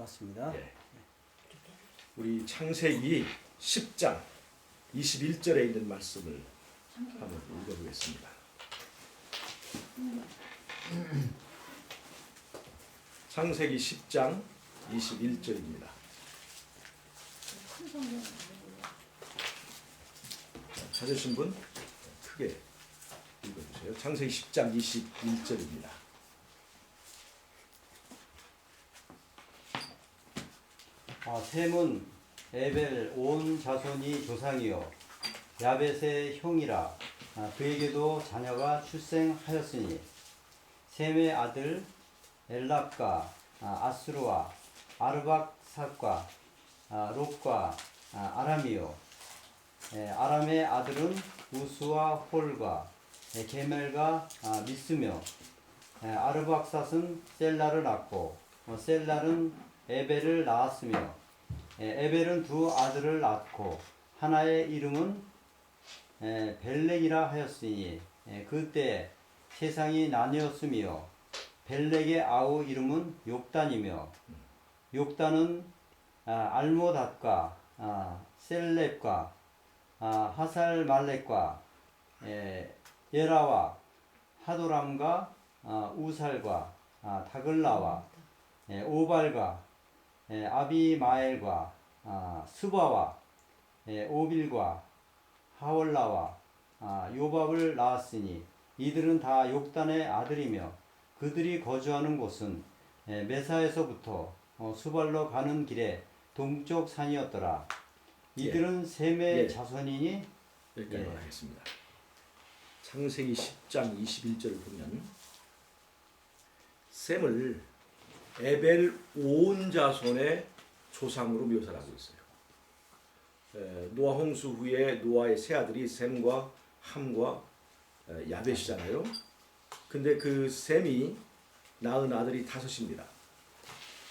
봤습니다. 예. 우리 창세기 10장 21절에 있는 말씀을 한번 읽어보겠습니다. 창세기 10장 21절입니다. 찾으신 분 크게 읽어주세요. 창세기 10장 21절입니다. 셈은 에벨 온 자손이 조상이요 야벳의 형이라. 그에게도 자녀가 출생하였으니 셈의 아들 엘랍과 아스루와 아르박삭과 롯과 아람이요. 아람의 아들은 우스와 홀과 게멜과 미스며 아르박삭은 셀라를 낳고 셀라는 에벨을 낳았으며 에벨은 두 아들을 낳고 하나의 이름은 벨렉이라 하였으니 그때 세상이 나뉘었으며 벨렉의 아우 이름은 욕단이며 욕단은 알모닷과 셀렙과 하살말렉과 예라와 하도람과 우살과 다글라와 오발과 아비마엘과 스바와 오빌과 하월라와 요밥을 낳았으니 이들은 다 욕단의 아들이며 그들이 거주하는 곳은 메사에서부터 수발로 가는 길에 동쪽 산이었더라. 이들은 셈의 자손이니. 여기까지만 하겠습니다. 창세기 10장 21절을 보면 셈을 에벨 온 자손의 조상으로 묘사를 하고 있어요. 노아 홍수 후에 노아의 세 아들이 셈과 함과 야벳이잖아요. 근데 그 셈이 낳은 아들이 다섯입니다.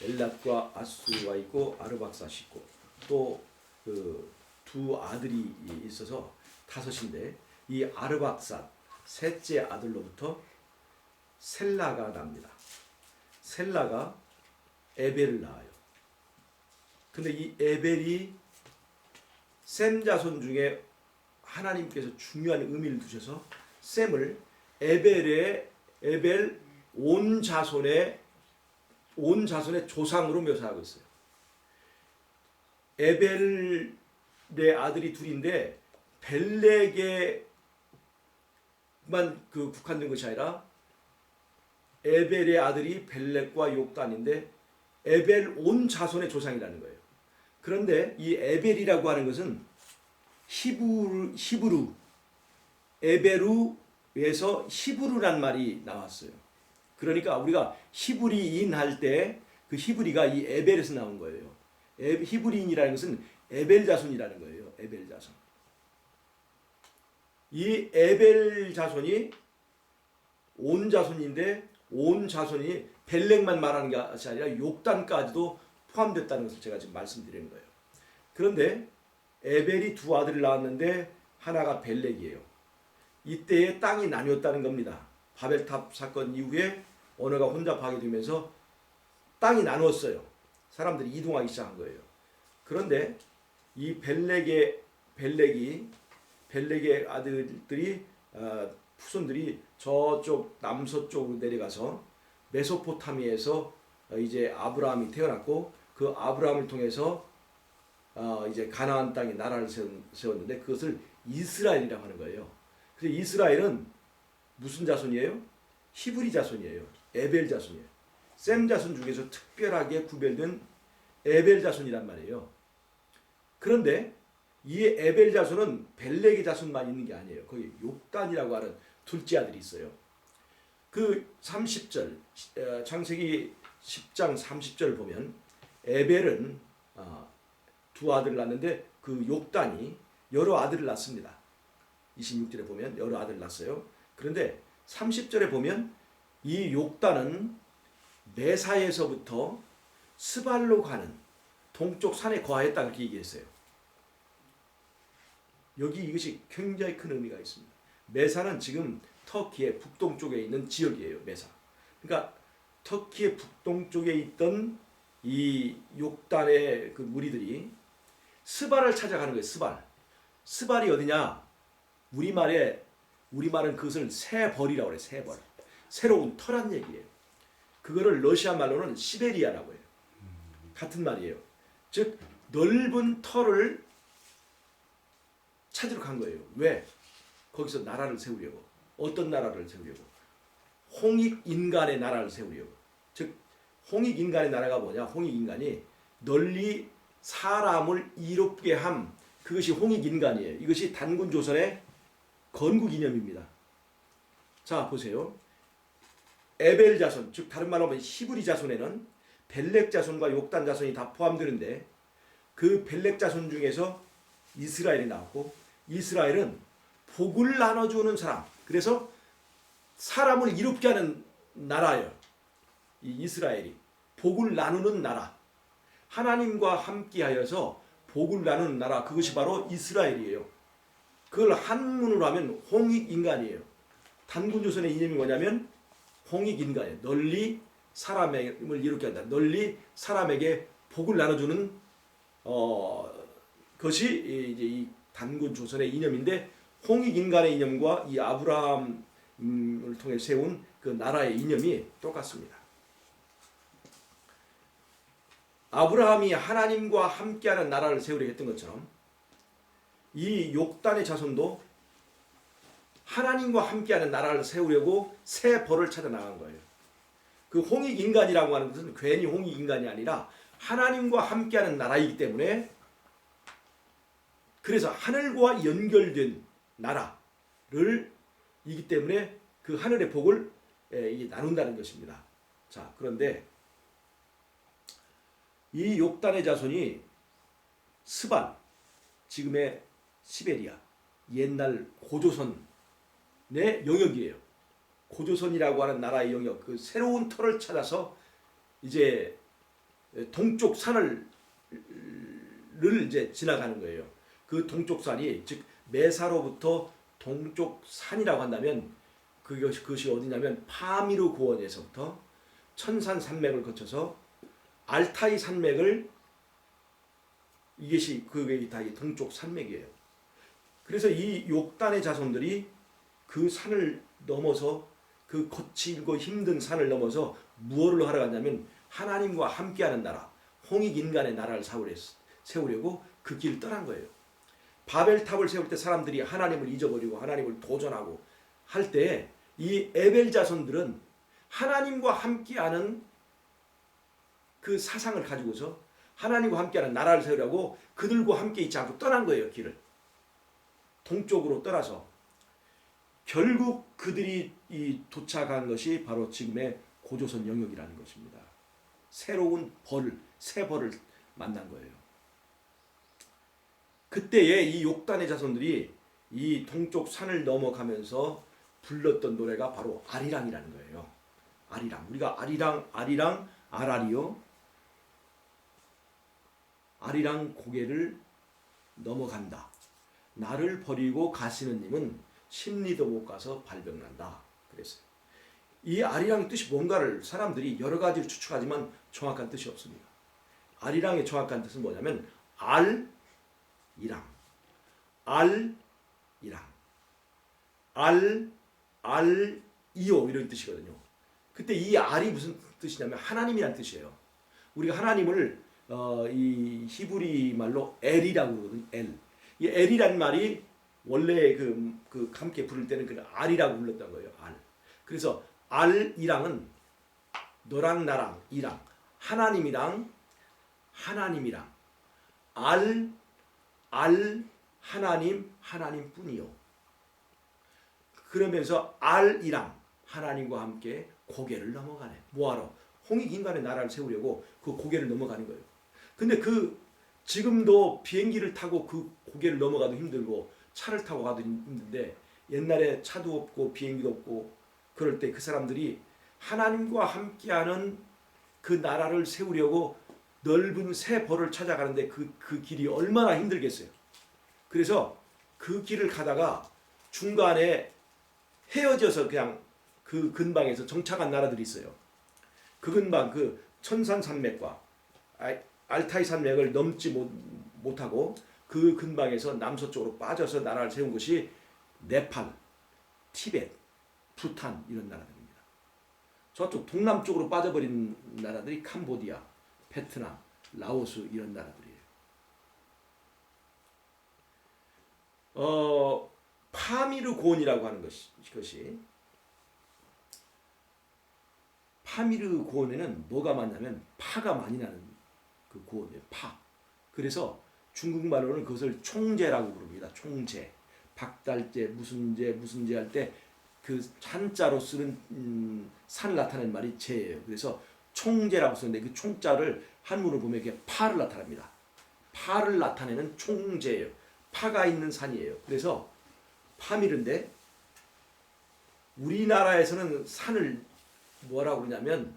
엘랏과 아수가 있고 아르박삿이 있고 또 그 두 아들이 있어서 다섯인데 이 아르박삿 셋째 아들로부터 셀라가 납니다. 셀라가 에벨을 낳아요. 근데 이 에벨이 셈 자손 중에 하나님께서 중요한 의미를 두셔서 셈을 에벨 온 자손의 조상으로 묘사하고 있어요. 에벨의 아들이 둘인데 벨렉에만 국한된 것이 아니라 에벨의 아들이 벨렉과 욕단인데 에벨 온 자손의 조상이라는 거예요. 그런데 이 에벨이라고 하는 것은 히브루 에베루에서 히브루란 말이 나왔어요. 그러니까 우리가 히브리인 할 때 그 히브리가 이 에벨에서 나온 거예요. 히브리인이라는 것은 에벨 자손이라는 거예요. 에벨 자손. 이 에벨 자손이 온 자손인데 온 자손이 벨렉만 말하는 것이 아니라 욕단까지도 포함됐다는 것을 제가 지금 말씀드리는 거예요. 그런데 에벨이 두 아들을 낳았는데 하나가 벨렉이에요. 이때에 땅이 나뉘었다는 겁니다. 바벨탑 사건 이후에 언어가 혼잡하게 되면서 땅이 나누었어요. 사람들이 이동하기 시작한 거예요. 그런데 이 벨렉의 아들들이 후손들이 저쪽 남서쪽으로 내려가서 메소포타미아에서 이제 아브라함이 태어났고 그 아브라함을 통해서 이제 가나안 땅에 나라를 세웠는데 그것을 이스라엘이라고 하는 거예요. 그래서 이스라엘은 무슨 자손이에요? 히브리 자손이에요. 에벨 자손이에요. 셈 자손 중에서 특별하게 구별된 에벨 자손이란 말이에요. 그런데 이 에벨 자손은 벨렉의 자손만 있는 게 아니에요. 거기 욕단이라고 하는 둘째 아들이 있어요. 그 30절 창세기 10장 30절을 보면 에벨은 두 아들을 낳는데 그 욕단이 여러 아들을 낳습니다. 26절에 보면 여러 아들을 낳았어요. 그런데 30절에 보면 이 욕단은 메사에서부터 스발로 가는 동쪽 산에 거하였다 그렇게 얘기했어요. 여기 이것이 굉장히 큰 의미가 있습니다. 메사는 지금 터키의 북동쪽에 있는 지역이에요. 메사. 그러니까 터키의 북동쪽에 있던 이 욕단의 그 무리들이 스발을 찾아가는 거예요. 스발이 어디냐? 우리말은 그것을 새벌이라고 그래요. 새벌. 새로운 터란 얘기예요. 그거를 러시아 말로는 시베리아라고 해요. 같은 말이에요. 즉 넓은 터를 찾으러 간 거예요. 왜? 거기서 나라를 세우려고. 어떤 나라를 세우려고? 홍익인간의 나라를 세우려고. 즉 홍익인간의 나라가 뭐냐? 홍익인간이 널리 사람을 이롭게 함. 그것이 홍익인간이에요. 이것이 단군조선의 건국이념입니다. 자 보세요. 에벨 자손, 즉 다른 말로 하면 히브리 자손에는 벨렉 자손과 욕단 자손이 다 포함되는데 그 벨렉 자손 중에서 이스라엘이 나왔고 이스라엘은 복을 나눠주는 사람. 그래서 사람을 이롭게 하는 나라예요. 이 이스라엘이 복을 나누는 나라. 하나님과 함께하여서 복을 나누는 나라. 그것이 바로 이스라엘이에요. 그걸 한문으로 하면 홍익인간이에요. 단군조선의 이념이 뭐냐면 홍익인간이에요. 널리 사람을 이롭게 한다. 널리 사람에게 복을 나눠주는 것이 이제 이 단군조선의 이념인데 홍익인간의 이념과 이 아브라함을 통해 세운 그 나라의 이념이 똑같습니다. 아브라함이 하나님과 함께하는 나라를 세우려 했던 것처럼 이 욕단의 자손도 하나님과 함께하는 나라를 세우려고 새 벌을 찾아 나간 거예요. 그 홍익인간이라고 하는 것은 괜히 홍익인간이 아니라 하나님과 함께하는 나라이기 때문에 그래서 하늘과 연결된 나라를 이기 때문에 그 하늘의 복을 나눈다는 것입니다. 자, 그런데 이 욕단의 자손이 스발, 지금의 시베리아, 옛날 고조선의 영역이에요. 고조선이라고 하는 나라의 영역, 그 새로운 터를 찾아서 이제 동쪽 산을 이제 지나가는 거예요. 그 동쪽 산이 즉 메사로부터 동쪽 산이라고 한다면 그것이 어디냐면 파미르 고원에서부터 천산 산맥을 거쳐서 알타이 산맥을 이것이 그게 다 동쪽 산맥이에요. 그래서 이 욕단의 자손들이 그 산을 넘어서 그 거칠고 힘든 산을 넘어서 무엇을 하러 갔냐면 하나님과 함께하는 나라, 홍익인간의 나라를 세우려고 그 길을 떠난 거예요. 바벨탑을 세울 때 사람들이 하나님을 잊어버리고 하나님을 도전하고 할 때 이 에벨 자손들은 하나님과 함께하는 그 사상을 가지고서 하나님과 함께하는 나라를 세우려고 그들과 함께 있지 않고 떠난 거예요. 길을 동쪽으로 떠나서 결국 그들이 도착한 것이 바로 지금의 고조선 영역이라는 것입니다. 새로운 새 벌을 만난 거예요. 그때에 이 욕단의 자손들이 이 동쪽 산을 넘어가면서 불렀던 노래가 바로 아리랑이라는 거예요. 아리랑. 우리가 아리랑 아라리요. 아리랑 고개를 넘어간다. 나를 버리고 가시는 님은 심리도 못 가서 발병난다. 그랬어요. 이 아리랑 뜻이 뭔가를 사람들이 여러 가지로 추측하지만 정확한 뜻이 없습니다. 아리랑의 정확한 뜻은 뭐냐면 알이랑 알이오 이런 뜻이거든요. 그때 이 알이 무슨 뜻이냐면 하나님이란 뜻이에요. 우리가 하나님을 이 히브리 말로 엘이라고 그러거든요. 엘. 이 엘이란 말이 원래 그 함께 부를 때는 그 알이라고 불렀던 거예요. 알. 그래서 알이랑은 너랑 나랑 이랑 하나님이랑 알 하나님뿐이요. 그러면서 알이랑 하나님과 함께 고개를 넘어가네. 뭐하러? 홍익인간의 나라를 세우려고 그 고개를 넘어가는 거예요. 근데 지금도 비행기를 타고 그 고개를 넘어가도 힘들고 차를 타고 가도 힘든데 옛날에 차도 없고 비행기도 없고 그럴 때 그 사람들이 하나님과 함께하는 그 나라를 세우려고 넓은 새 벌을 찾아가는데 그 길이 얼마나 힘들겠어요. 그래서 그 길을 가다가 중간에 헤어져서 그냥 그 근방에서 정착한 나라들이 있어요. 그 근방 그 천산 산맥과 알타이 산맥을 넘지 못하고 그 근방에서 남서쪽으로 빠져서 나라를 세운 것이 네팔, 티벳, 부탄 이런 나라들입니다. 저쪽 동남쪽으로 빠져버린 나라들이 캄보디아, 베트남, 라오스 이런 나라들이에요. 파미르 고원이라고 하는 것이 파미르 고원에는 뭐가 많냐면 파가 많이 나는 그 고원이에요. 파. 그래서 중국말로는 그것을 총재라고 부릅니다. 총재. 박달재, 무슨 재 할 때 그 한자로 쓰는 산을 나타내는 말이 재예요. 그래서 총재라고 쓰는데 그 총자를 한문으로 보면 이게 파를 나타냅니다. 파를 나타내는 총재예요. 파가 있는 산이에요. 그래서 파미르인데 우리나라에서는 산을 뭐라고 그러냐면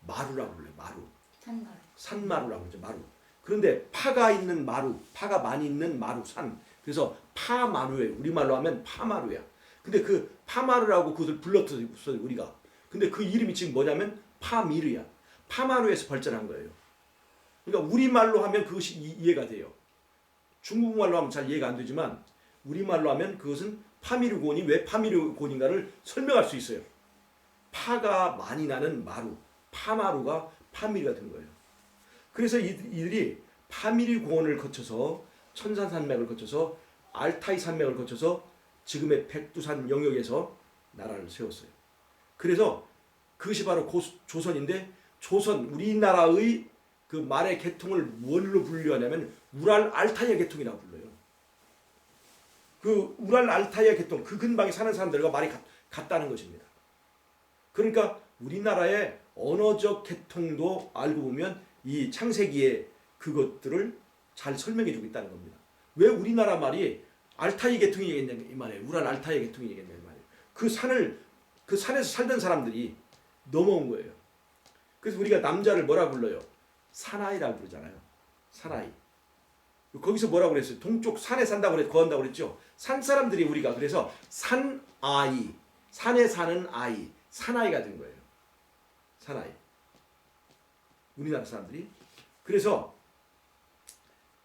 마루라고 불러요. 마루. 산마루. 산마루라고 그러죠. 마루. 그런데 파가 있는 마루, 파가 많이 있는 마루, 산. 그래서 파마루예요. 우리말로 하면 파마루야. 근데 그 파마루라고 그것을 불렀어요. 우리가. 근데 그 이름이 지금 뭐냐면 파미르야. 파마루에서 발전한 거예요. 그러니까 우리말로 하면 그것이 이해가 돼요. 중국말로 하면 잘 이해가 안 되지만 우리말로 하면 그것은 파미르곤이 왜 파미르곤인가를 설명할 수 있어요. 파가 많이 나는 마루, 파마루가 파미르가 된 거예요. 그래서 이들이 파미르곤을 거쳐서 천산산맥을 거쳐서 알타이 산맥을 거쳐서 지금의 백두산 영역에서 나라를 세웠어요. 그래서 그것이 바로 조선인데 조선 우리나라의 그 말의 계통을 뭘로 분류하냐면 우랄 알타이아 계통이라고 불러요. 그 우랄 알타이아 계통 그 근방에 사는 사람들과 말이 같다는 것입니다. 그러니까 우리나라의 언어적 계통도 알고 보면 이 창세기의 그것들을 잘 설명해주고 있다는 겁니다. 왜 우리나라 말이 알타이 계통이겠냐 이 말이에요. 우랄 알타이 계통이겠냐 이 말이에요. 그 산에서 살던 사람들이 넘어온 거예요. 그래서 우리가 남자를 뭐라 불러요? 사나이라고 부르잖아요. 사나이. 거기서 뭐라고 그랬어요? 동쪽 산에 산다고 거한다고 그랬죠. 산 사람들이 우리가 그래서 산아이, 산에 사는 아이, 사나이가 된 거예요. 사나이. 우리나라 사람들이. 그래서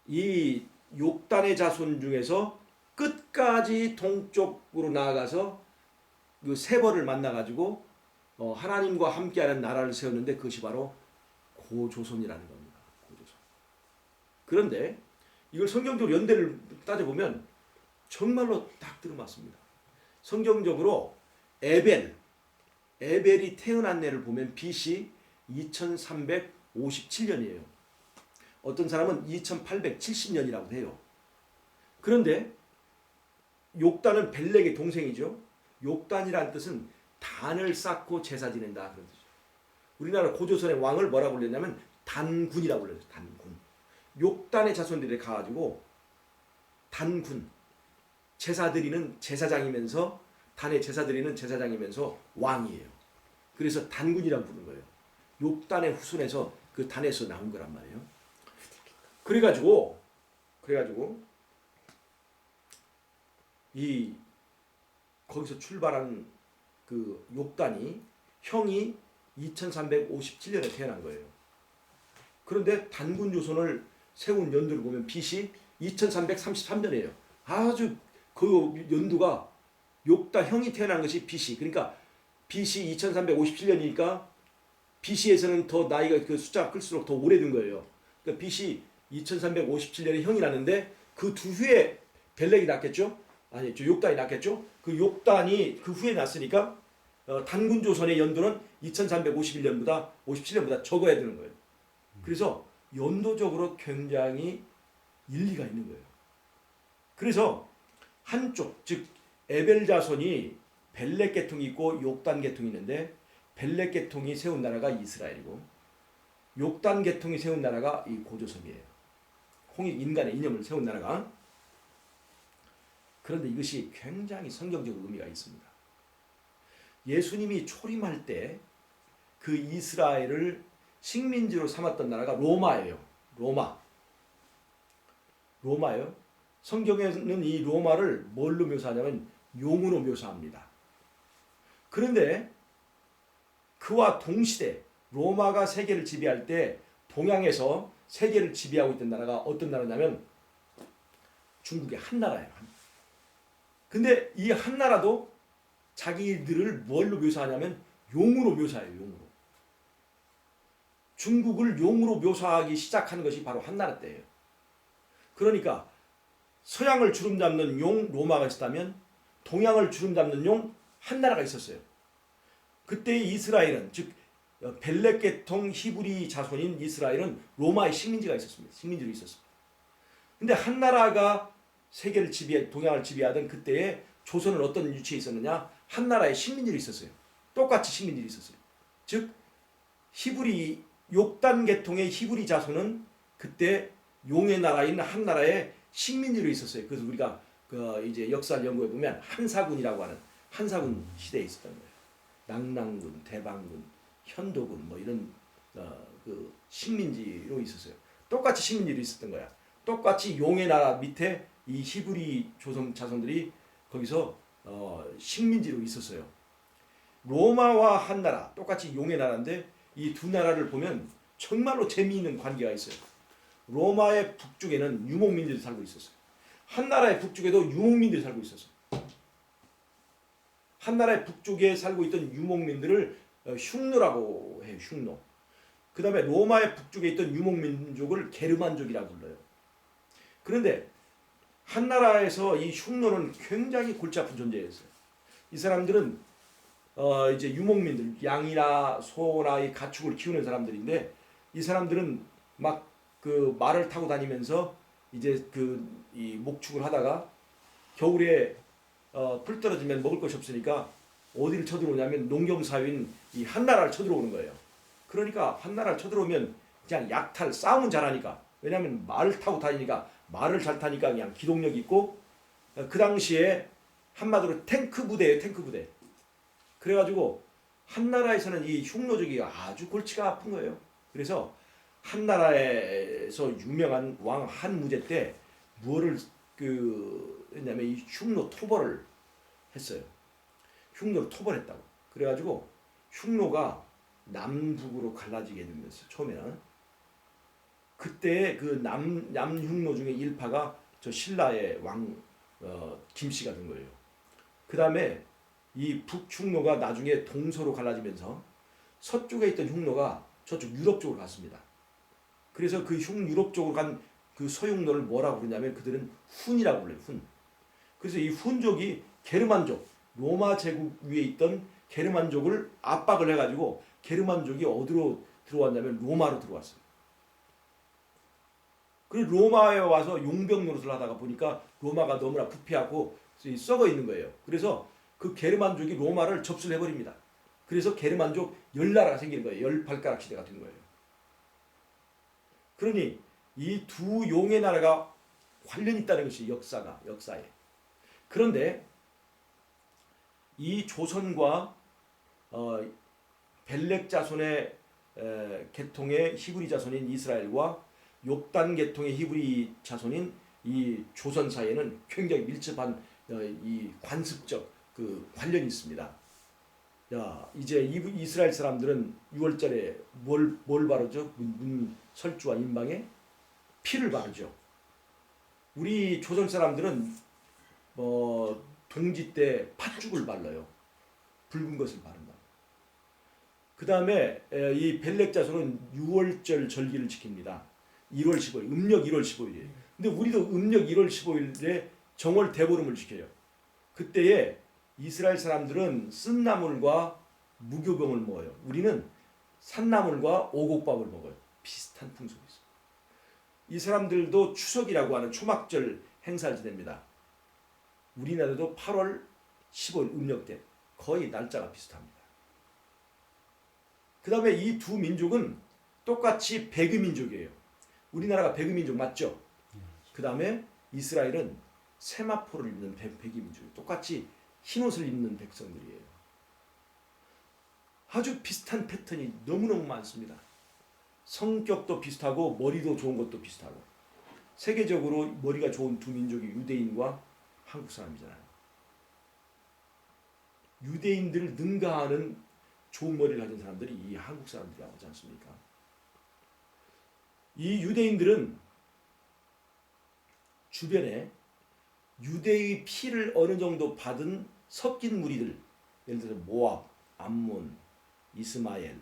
이 욕단의 자손 중에서 끝까지 동쪽으로 나아가서 그 세벌을 만나가지고 하나님과 함께하는 나라를 세웠는데 그것이 바로 고조선이라는 겁니다. 고조선. 그런데 이걸 성경적으로 연대를 따져보면 정말로 딱 들어맞습니다. 성경적으로 에벨이 태어난 해를 보면 BC 2357년이에요. 어떤 사람은 2870년이라고 해요. 그런데 욕단은 벨렉의 동생이죠. 욕단이라는 뜻은 단을 쌓고 제사 지낸다 그런 뜻이죠. 우리나라 고조선의 왕을 뭐라고 불렀냐면 단군이라고 불렀어요. 단군. 욕단의 자손들이 가가지고 단군 제사 드리는 제사장이면서 단의 제사 드리는 제사장이면서 왕이에요. 그래서 단군이라고 부르는 거예요. 욕단의 후손에서 그 단에서 나온 거란 말이에요. 그래가지고 이 거기서 출발한 그 욕단이 형이 2357년에 태어난 거예요. 그런데 단군 조선을 세운 연도를 보면 BC 2333년이에요. 아주 그 연도가 욕단 형이 태어난 것이 BC. 그러니까 BC 2357년이니까 BC에서는 더 나이가 그 숫자가 클수록 더 오래된 거예요. 그러니까 BC 2357년에 형이 났는데 그 두 후에 벨렉이 났겠죠? 아니, 욕단이 났겠죠? 그 욕단이 그 후에 났으니까 단군 조선의 연도는 2351년보다 57년보다 적어야 되는 거예요. 그래서 연도적으로 굉장히 일리가 있는 거예요. 그래서 한쪽 즉 에벨 자손이 벨렉 계통이 있고 욕단 계통이 있는데 벨렉 계통이 세운 나라가 이스라엘이고 욕단 계통이 세운 나라가 이 고조선이에요. 홍익 인간의 이념을 세운 나라가. 그런데 이것이 굉장히 성경적 의미가 있습니다. 예수님이 초림할 때 그 이스라엘을 식민지로 삼았던 나라가 로마예요. 로마예요. 성경에는 이 로마를 뭘로 묘사하냐면 용으로 묘사합니다. 그런데 그와 동시대 로마가 세계를 지배할 때 동양에서 세계를 지배하고 있던 나라가 어떤 나라냐면 중국의 한 나라예요. 근데 이 한 나라도 자기들을 뭘로 묘사하냐면 용으로 묘사해요. 용으로. 중국을 용으로 묘사하기 시작하는 것이 바로 한 나라 때예요. 그러니까 서양을 주름잡는 용 로마가 있었다면 동양을 주름잡는 용 한 나라가 있었어요. 그때 이스라엘은 즉 벨렉 계통 히브리 자손인 이스라엘은 로마의 식민지가 있었습니다. 식민지로 있었습니다. 근데 한 나라가 세계를 지배, 동양을 지배하던 그때에 조선은 어떤 위치에 있었느냐? 한 나라의 식민지로 있었어요. 똑같이 식민지로 있었어요. 즉 히브리 욕단 계통의 히브리 자손은 그때 용의 나라인 한 나라의 식민지로 있었어요. 그래서 우리가 그 이제 역사를 연구해 보면 한사군이라고 하는 한사군 시대에 있었던 거예요. 낙랑군, 대방군, 현도군 뭐 이런 그 식민지로 있었어요. 똑같이 식민지로 있었던 거야. 똑같이 용의 나라 밑에 이 히브리 조선 자손들이 거기서 식민지로 있었어요. 로마와 한 나라 똑같이 용의 나라인데 이 두 나라를 보면 정말로 재미있는 관계가 있어요. 로마의 북쪽에는 유목민들이 살고 있었어요. 한 나라의 북쪽에도 유목민들이 살고 있었어요. 한 나라의 북쪽에 살고 있던 유목민들을 흉노라고 해요. 흉노. 그 다음에 로마의 북쪽에 있던 유목민족을 게르만족이라고 불러요. 그런데 한 나라에서 이 흉노는 굉장히 골치 아픈 존재였어요. 이 사람들은 이제 유목민들, 양이나 소나 이 가축을 키우는 사람들인데 이 사람들은 막 그 말을 타고 다니면서 이제 그 이 목축을 하다가 겨울에 풀 떨어지면 먹을 것이 없으니까 어디를 쳐들어오냐면 농경사회인 이 한나라를 쳐들어오는 거예요. 그러니까 한나라를 쳐들어오면 그냥 약탈, 싸움은 잘하니까. 왜냐하면 말을 타고 다니니까 말을 잘 타니까 그냥 기동력이 있고 그 당시에 한마디로 탱크 부대예요. 탱크 부대. 그래가지고 한나라에서는 이 흉노족이 아주 골치가 아픈 거예요. 그래서 한나라에서 유명한 왕 한무제 때 뭐를 했냐면 이 흉노 토벌을 했어요. 흉노를 토벌했다고. 그래가지고 흉노가 남북으로 갈라지게 되면서 처음에는 그때 그 남흉노 중에 일파가 저 신라의 왕 김씨가 된 거예요. 그 다음에 이 북흉노가 나중에 동서로 갈라지면서 서쪽에 있던 흉노가 저쪽 유럽 쪽으로 갔습니다. 그래서 그 유럽 쪽으로 간 그 서흉노를 뭐라고 그러냐면 그들은 훈이라고 불러요. 훈. 그래서 이 훈족이 게르만족, 로마 제국 위에 있던 게르만족을 압박을 해가지고 게르만족이 어디로 들어왔냐면 로마로 들어왔어요. 그리고 로마에 와서 용병 노릇을 하다가 보니까 로마가 너무나 부패하고 썩어 있는 거예요. 그래서 그 게르만족이 로마를 접수를 해버립니다. 그래서 게르만족 열나라가 생기는 거예요. 18가락 시대가 된 거예요. 그러니 이 두 용의 나라가 관련이 있다는 것이 역사에. 그런데 이 조선과 벨렉 자손의 계통의 히브리 자손인 이스라엘과 욥단 계통의 히브리 자손인 이 조선 사이에는 굉장히 밀접한 이 관습적 그 관련이 있습니다. 이제 이스라엘 사람들은 6월절에 뭘 바르죠? 설주와 임방에 피를 바르죠. 우리 조선 사람들은 동지 때 팥죽을 발라요. 붉은 것을 바른다. 그 다음에 이 벨렉 자손은 6월절 절기를 지킵니다. 1월 15일, 음력 1월 15일이에요. 근데 우리도 음력 1월 15일에 정월 대보름을 지켜요. 그때에 이스라엘 사람들은 쓴나물과 무교병을 먹어요. 우리는 산나물과 오곡밥을 먹어요. 비슷한 풍속이 있어요. 이 사람들도 추석이라고 하는 초막절 행사를 지냅니다. 우리나라도 8월 15일 음력대 거의 날짜가 비슷합니다. 그 다음에 이 두 민족은 똑같이 배그 민족이에요. 우리나라가 배그 민족 맞죠? 그 다음에 이스라엘은 세마포를 입는 배기 민족이에요. 똑같이 흰옷을 입는 백성들이에요. 아주 비슷한 패턴이 너무너무 많습니다. 성격도 비슷하고 머리도 좋은 것도 비슷하고. 세계적으로 머리가 좋은 두 민족이 유대인과 한국 사람이잖아요. 유대인들을 능가하는 좋은 머리를 가진 사람들이 이 한국 사람들이라고 하지 않습니까? 이 유대인들은 주변에 유대의 피를 어느 정도 받은 섞인 무리들, 예를 들어서 모압, 암몬, 이스마엘,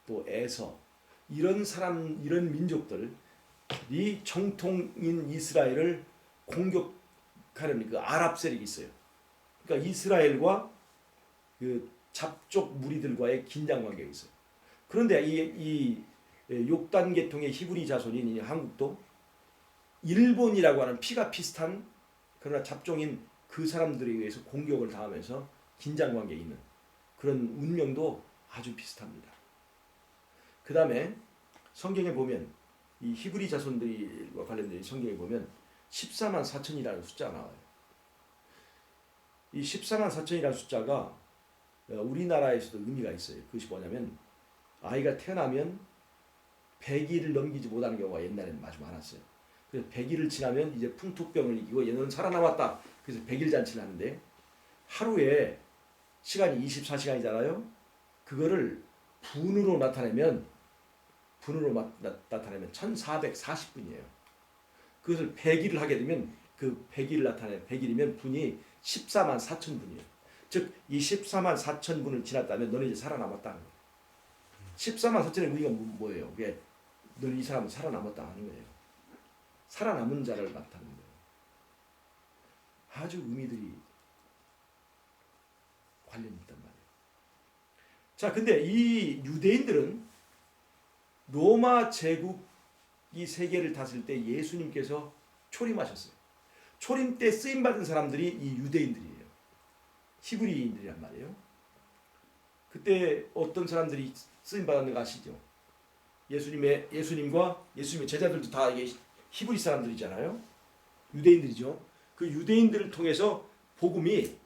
또 에서, 이런 사람, 이런 민족들이 정통인 이스라엘을 공격하는 그 아랍 세력이 있어요. 그러니까 이스라엘과 그 잡족 무리들과의 긴장 관계가 있어요. 그런데 이 욕단 계통의 히브리 자손인 이 한국도 일본이라고 하는 피가 비슷한 그러나 잡종인 그 사람들에 의해서 공격을 당하면서 긴장 관계에 있는 그런 운명도 아주 비슷합니다. 그 다음에 성경에 보면 이 히브리 자손들과 관련된 성경에 보면 14만 4천이라는 숫자가 나와요. 이 14만 4천이라는 숫자가 우리나라에서도 의미가 있어요. 그것이 뭐냐면 아이가 태어나면 100일을 넘기지 못하는 경우가 옛날에는 아주 많았어요. 그래서 100일을 지나면 이제 풍토병을 이기고 얘는 살아남았다. 그래서 100일 잔치를 하는데 하루에 시간이 24시간이잖아요. 그거를 분으로 나타내면 1440분이에요. 그것을 100일을 하게 되면 그 100일을 나타내 100일이면 분이 14만 4천 분이에요. 즉 이 14만 4천 분을 지났다면 너는 이제 살아남았다는 거예요. 14만 4천의 의미가 뭐예요? 그게 너는 이 사람은 살아남았다 하는 거예요. 살아남은 자를 나타내는 거예요. 아주 의미들이 관련이 있단 말이에요. 자, 근데 이 유대인들은 로마 제국이 세계를 다스릴 때 예수님께서 초림하셨어요. 초림 때 쓰임 받은 사람들이 이 유대인들이에요. 히브리인들이란 말이에요. 그때 어떤 사람들이 쓰임 받았는 거 아시죠? 예수님과 예수님의 제자들도 다 이게 히브리 사람들이잖아요. 유대인들이죠. 그 유대인들을 통해서 복음이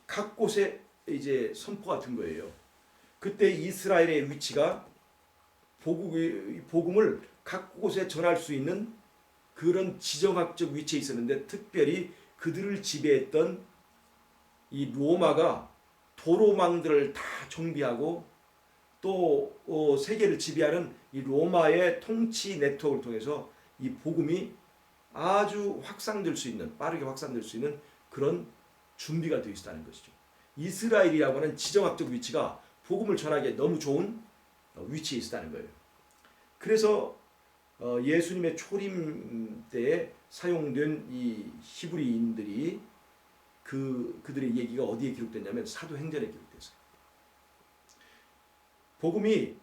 각 곳에 이제 선포가 된 거예요. 그때 이스라엘의 위치가 복음을 각 곳에 전할 수 있는 그런 지정학적 위치에 있었는데 특별히 그들을 지배했던 이 로마가 도로망들을 다 정비하고 또 세계를 지배하는 이 로마의 통치 네트워크를 통해서 이 복음이 아주 확산될 수 있는, 빠르게 확산될 수 있는 그런 준비가 되어 있었다는 것이죠. 이스라엘이라고 하는 지정학적 위치가 복음을 전하기에 너무 좋은 위치에 있었다는 거예요. 그래서 예수님의 초림 때에 사용된 이 히브리인들이 그들의 얘기가 어디에 기록됐냐면 사도행전에 기록됐어요. 복음이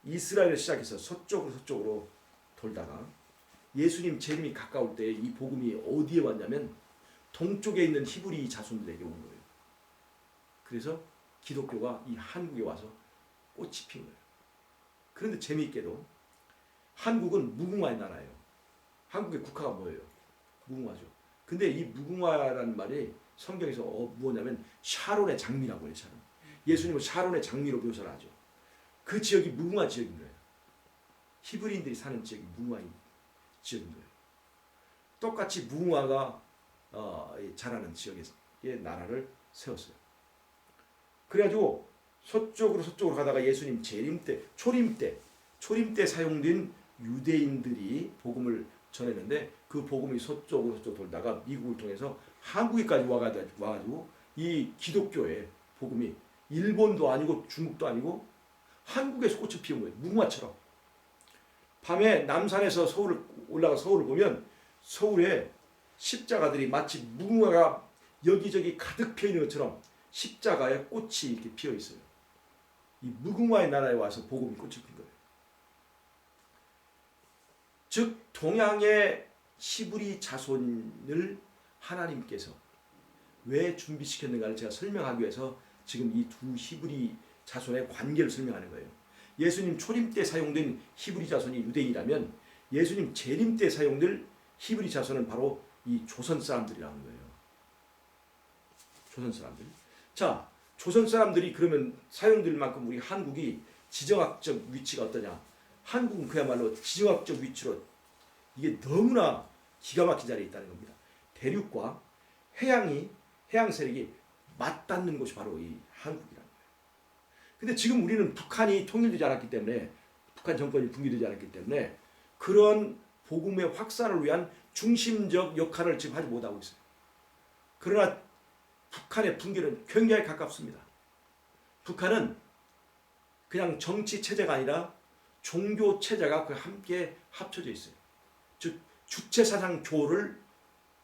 이스라엘을 시작해서 서쪽으로 돌다가 예수님 재림이 가까울 때 이 복음이 어디에 왔냐면 동쪽에 있는 히브리 자손들에게 온 거예요. 그래서 기독교가 이 한국에 와서 꽃이 핀 거예요. 그런데 재미있게도 한국은 무궁화의 나라예요. 한국의 국화가 뭐예요? 무궁화죠. 근데 이 무궁화라는 말이 성경에서 뭐냐면 샤론의 장미라고 해요. 샤론. 예수님은 샤론의 장미로 묘사를 하죠. 그 지역이 무궁화 지역인 거예요. 히브리인들이 사는 지역이 무궁화인 지역인 거예요. 똑같이 무궁화가 자라는 지역에 나라를 세웠어요. 그래가지고 서쪽으로 가다가 예수님 재림 때, 초림 때 사용된 유대인들이 복음을 전했는데 그 복음이 서쪽으로 돌다가 미국을 통해서 한국에까지 와가지고 이 기독교의 복음이 일본도 아니고 중국도 아니고 한국에서 꽃을 피운 거예요. 무궁화처럼. 밤에 남산에서 올라가 서울을 보면 서울에 십자가들이 마치 무궁화가 여기저기 가득 펴 있는 것처럼 십자가에 꽃이 이렇게 피어 있어요. 이 무궁화의 나라에 와서 복음이 꽃을 핀 거예요. 즉 동양의 히브리 자손을 하나님께서 왜 준비시켰는가를 제가 설명하기 위해서 지금 이 두 히브리 자손의 관계를 설명하는 거예요. 예수님 초림 때 사용된 히브리 자손이 유대인이라면 예수님 재림 때 사용될 히브리 자손은 바로 이 조선 사람들이라는 거예요. 조선 사람들. 자, 조선 사람들이 그러면 사용될 만큼 우리 한국이 지정학적 위치가 어떠냐? 한국은 그야말로 지정학적 위치로 이게 너무나 기가 막힌 자리에 있다는 겁니다. 대륙과 해양 세력이 맞닿는 곳이 바로 이 한국이라는 거예요. 근데 지금 우리는 북한이 통일되지 않았기 때문에 북한 정권이 붕괴되지 않았기 때문에 그런 복음의 확산을 위한 중심적 역할을 지금 하지 못하고 있어요. 그러나 북한의 붕괴는 굉장히 가깝습니다. 북한은 그냥 정치 체제가 아니라 종교 체제가 함께 합쳐져 있어요. 즉 주체 사상 교를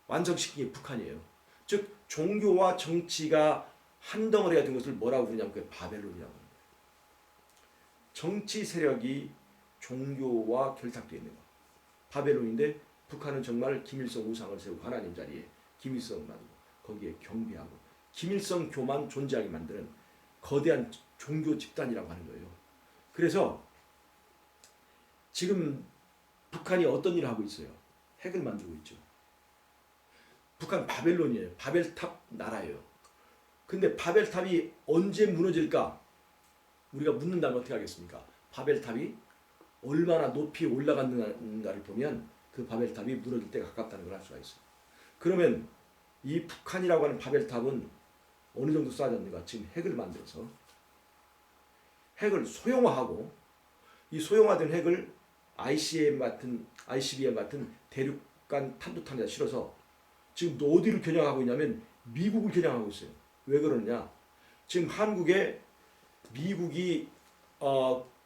완성시킨 게 북한이에요. 즉 종교와 정치가 한 덩어리가 된 것을 뭐라고 부르냐면 그게 바벨론이라고 합니다. 정치 세력이 종교와 결탁되어 있는 것. 바벨론인데 북한은 정말 김일성 우상을 세우고 하나님 자리에 김일성 놔두고 거기에 경배하고 김일성 교만 존재하게 만드는 거대한 종교 집단이라고 하는 거예요. 그래서 지금 북한이 어떤 일을 하고 있어요? 핵을 만들고 있죠. 북한 바벨론이에요. 바벨탑 나라예요. 근데 바벨탑이 언제 무너질까? 우리가 묻는다면 어떻게 하겠습니까? 바벨탑이 얼마나 높이 올라갔는가를 보면 그 바벨탑이 무너질 때가 가깝다는 걸 알 수가 있어요. 그러면 이 북한이라고 하는 바벨탑은 어느 정도 쌓아졌는가? 지금 핵을 만들어서 핵을 소형화하고 이 소형화된 핵을 ICBM 같은 대륙간 탄도탄에다 실어서 지금 어디를 겨냥하고 있냐면 미국을 겨냥하고 있어요. 왜 그러느냐? 지금 미국이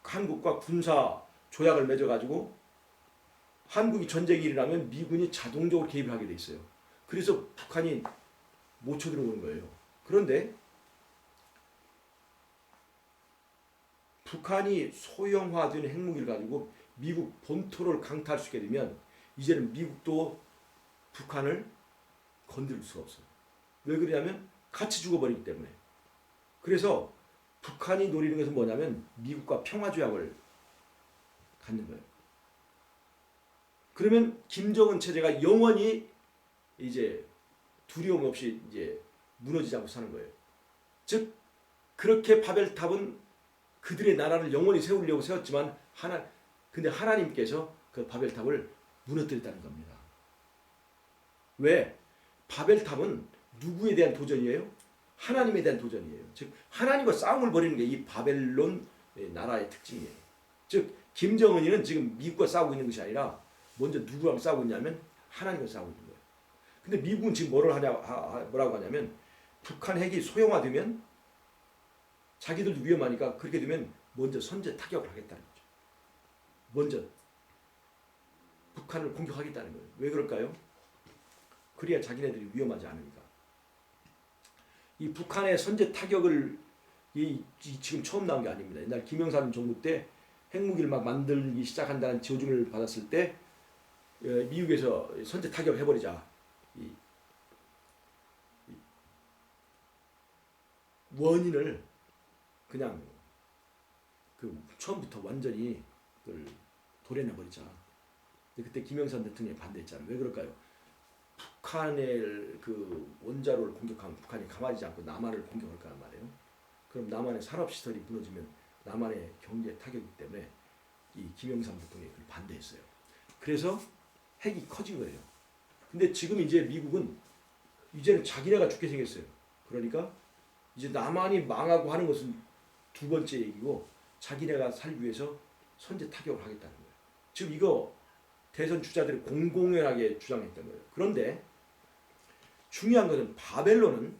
한국과 군사 조약을 맺어가지고 한국이 전쟁이 일어나면 미군이 자동적으로 개입을 하게 돼 있어요. 그래서 북한이 못 쳐들어오는 거예요. 그런데 북한이 소형화된 핵무기를 가지고 미국 본토를 강타할 수 있게 되면 이제는 미국도 북한을 건드릴 수가 없어요. 왜 그러냐면 같이 죽어버리기 때문에. 그래서 북한이 노리는 것은 뭐냐면 미국과 평화조약을 갖는 거예요. 그러면 김정은 체제가 영원히 이제 두려움 없이 이제 무너지지 않고 사는 거예요. 즉 그렇게 바벨탑은 그들의 나라를 영원히 세우려고 세웠지만 근데 하나님께서 그 바벨탑을 무너뜨렸다는 겁니다. 왜? 바벨탑은 누구에 대한 도전이에요? 하나님에 대한 도전이에요. 즉 하나님과 싸움을 벌이는 게 이 바벨론 나라의 특징이에요. 즉 김정은이는 지금 미국과 싸우고 있는 것이 아니라 먼저 누구랑 싸우고 있냐면 하나님과 싸우고 있는 거예요. 근데 미국은 지금 뭐라고 하냐면 북한 핵이 소형화되면 자기들도 위험하니까 그렇게 되면 먼저 선제 타격을 하겠다는 거죠. 먼저 북한을 공격하겠다는 거예요. 왜 그럴까요? 그래야 자기네들이 위험하지 않으니까. 이 북한의 선제 타격을 지금 처음 나온 게 아닙니다. 옛날 김영삼 정부 때 핵무기를 막 만들기 시작한다는 지어줌을 받았을 때 미국에서 선제 타격을 해버리자. 원인을 그냥 처음부터 완전히 그걸 도려내버리자. 그때 김영삼 대통령이 반대했잖아요. 왜 그럴까요? 북한의 그 원자로를 공격하면 북한이 가만히 있지 않고 남한을 공격할 거란 말이에요. 그럼 남한의 산업시설이 무너지면 남한의 경제 타격이기 때문에 이 김영삼 대통령이 그걸 반대했어요. 그래서 핵이 커진 거예요. 근데 지금 이제 미국은 이제는 자기네가 죽게 생겼어요. 그러니까 이제 남한이 망하고 하는 것은 두 번째 얘기고 자기네가 살기 위해서 선제 타격을 하겠다는 거예요. 지금 이거 대선 주자들이 공공연하게 주장했던 거예요. 그런데 중요한 것은 바벨론은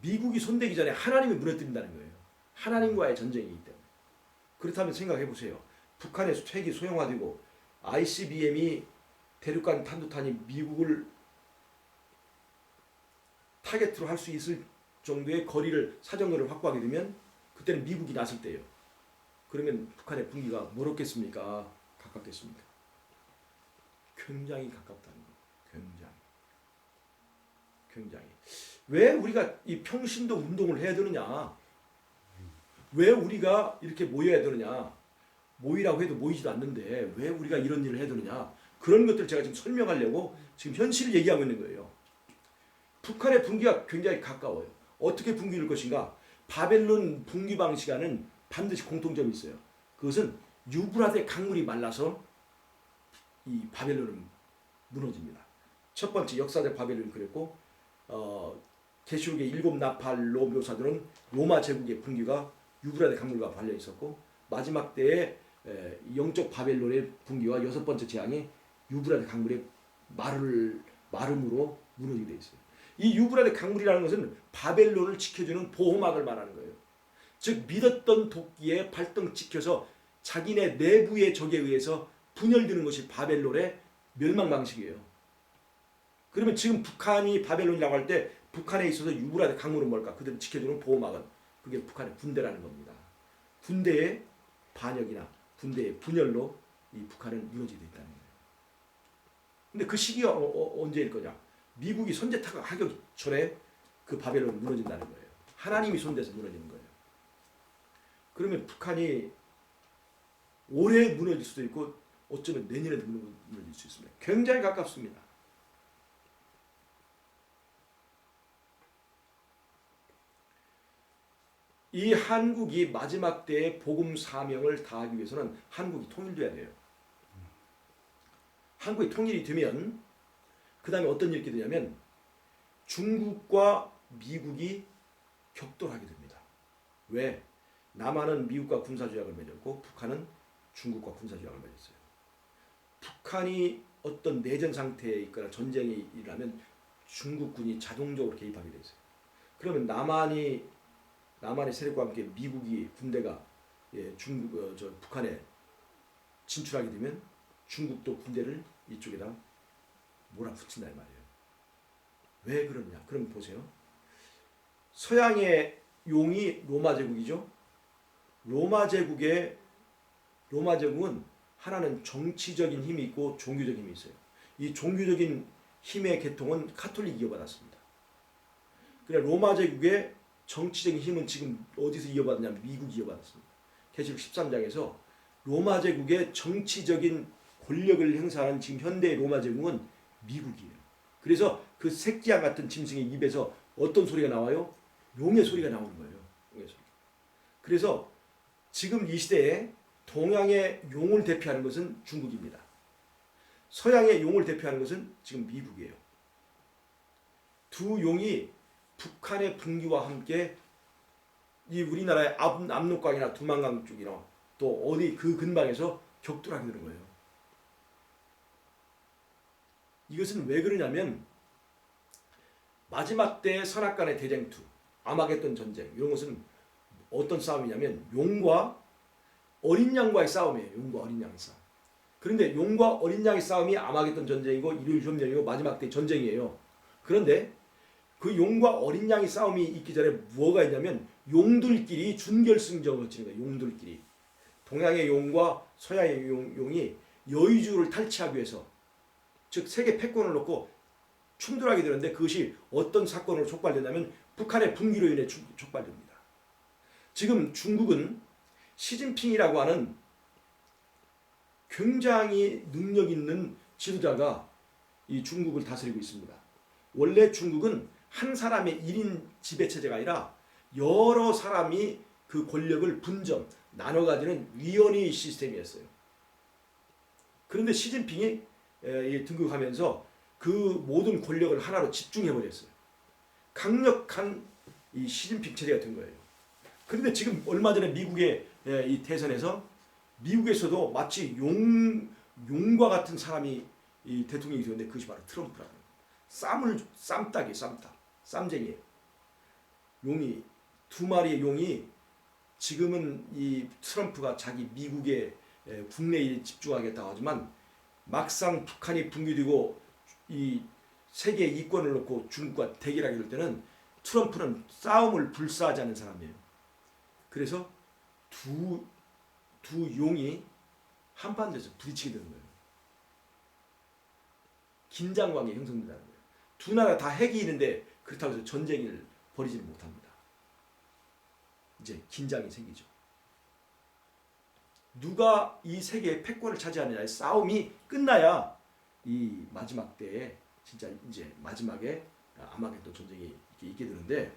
미국이 손대기 전에 하나님이 무너뜨린다는 거예요. 하나님과의 전쟁이기 때문에. 그렇다면 생각해 보세요. 북한의 핵이 소형화되고 ICBM이 대륙간 탄도탄이 미국을 타겟으로 할 수 있을 정도의 사정거리를 확보하게 되면 그때는 미국이 나설 때예요. 그러면 북한의 분기가 멀었겠습니까? 가깝겠습니까? 굉장히 가깝다는 거예요. 굉장히. 왜 우리가 이 평신도 운동을 해야 되느냐? 왜 우리가 이렇게 모여야 되느냐? 모이라고 해도 모이지도 않는데 왜 우리가 이런 일을 해야 되느냐? 그런 것들을 제가 지금 설명하려고 지금 현실을 얘기하고 있는 거예요. 북한의 분기가 굉장히 가까워요. 어떻게 분기일 것인가? 바벨론 분기 방식과는 반드시 공통점이 있어요. 그것은 유브라데 강물이 말라서 이 바벨론은 무너집니다. 첫 번째 역사적 바벨론이 그랬고 계시록의 7 나팔로 묘사되는 로마 제국의 분기가 유브라데 강물과 관련 있었고 마지막 때에 영적 바벨론의 붕괴와 여섯 번째 재앙이 유브라데 강물의 마름으로 무너지게 돼 있어요. 이 유브라데 강물이라는 것은 바벨론을 지켜주는 보호막을 말하는 거예요. 즉 믿었던 도끼에 발등 찍혀서 자기네 내부의 적에 의해서 분열되는 것이 바벨론의 멸망 방식이에요. 그러면 지금 북한이 바벨론이라고 할 때 북한에 있어서 유브라데 강물은 뭘까? 그들을 지켜주는 보호막은 그게 북한의 군대라는 겁니다. 군대의 반역이나 군대의 분열로 이 북한은 무너지게 있다는 거예요. 근데 그 시기가 언제일 거냐? 미국이 선제타격 하기 전에 그 바벨론이 무너진다는 거예요. 하나님이 손대서 무너지는 거예요. 그러면 북한이 올해 무너질 수도 있고 어쩌면 내년에도 무너질 수 있습니다. 굉장히 가깝습니다. 이 한국이 마지막 때의 복음 사명을 다하기 위해서는 한국이 통일돼야 돼요. 한국이 통일이 되면 그 다음에 어떤 일이 되냐면 중국과 미국이 격돌하게 됩니다. 왜? 남한은 미국과 군사조약을 맺었고 북한은 중국과 군사조약을 맺었어요. 북한이 어떤 내전 상태에 있거나 전쟁이 일어나면 중국군이 자동적으로 개입하게 돼 있어요. 그러면 남한의 세력과 함께 미국이 군대가 북한에 진출하게 되면 중국도 군대를 이쪽에다 몰아붙인다 이 말이에요. 왜 그러냐? 그럼 보세요. 서양의 용이 로마 제국이죠. 로마 제국은 하나는 정치적인 힘이 있고 종교적인 힘이 있어요. 이 종교적인 힘의 계통은 카톨릭이 이어받았습니다. 그래 로마 제국의 정치적인 힘은 지금 어디서 이어받느냐면 미국이 이어받았습니다. 계시록 13장에서 로마 제국의 정치적인 권력을 행사하는 지금 현대의 로마 제국은 미국이에요. 그래서 그 새끼양 같은 짐승의 입에서 어떤 소리가 나와요? 용의 소리가 나오는 거예요. 용의 소리. 그래서 지금 이 시대에 동양의 용을 대표하는 것은 중국입니다. 서양의 용을 대표하는 것은 지금 미국이에요. 두 용이 북한의 분기와 함께 이 우리나라의 압록강이나 두만강 쪽이나 또 어디 그 근방에서 격돌하게 되는 거예요. 이것은 왜 그러냐면 마지막 때 선악간의 대쟁투, 아마겟돈 전쟁 이런 것은 어떤 싸움이냐면 용과 어린 양과의 싸움이에요. 용과 어린 양의 싸움. 그런데 용과 어린 양의 싸움이 아마겟돈 전쟁이고 일요일 협력이고 마지막 때 전쟁이에요. 그런데 그 용과 어린 양의 싸움이 있기 전에 뭐가 있냐면 용들끼리 준결승전을 치는 거예요. 용들끼리. 동양의 용과 서양의 용이 여의주를 탈취하기 위해서 즉 세계 패권을 놓고 충돌하게 되는데 그것이 어떤 사건으로 촉발되냐면 북한의 분기로 인해 촉발됩니다. 지금 중국은 시진핑이라고 하는 굉장히 능력 있는 지도자가 이 중국을 다스리고 있습니다. 원래 중국은 한 사람의 1인 지배체제가 아니라 여러 사람이 그 권력을 분점, 나눠 가지는 위원회 시스템이었어요. 그런데 시진핑이 등극하면서 그 모든 권력을 하나로 집중해버렸어요. 강력한 이 시진핑 체제가 된 거예요. 그런데 지금 얼마 전에 미국의 이 대선에서 미국에서도 마치 용과 같은 사람이 이 대통령이 되었는데 그것이 바로 트럼프라는 거예요. 쌈쟁이에요. 용이 두 마리의 용이 지금은 이 트럼프가 자기 미국의 국내 일에 집중하겠다고 하지만 막상 북한이 붕괴되고 이 세계 이권을 놓고 중국과 대결하게 될 때는 트럼프는 싸움을 불사하지 않는 사람이에요. 그래서 두 용이 한반도에서 부딪히게 되는 거예요. 긴장 관계 형성된다는 거예요. 두 나라 다 핵이 있는데 그렇다고 해서 전쟁을 벌이지는 못합니다. 이제 긴장이 생기죠. 누가 이 세계의 패권을 차지하느냐의 싸움이 끝나야 이 마지막 때에 진짜 이제 마지막에 아마겟돈 전쟁이 있게 되는데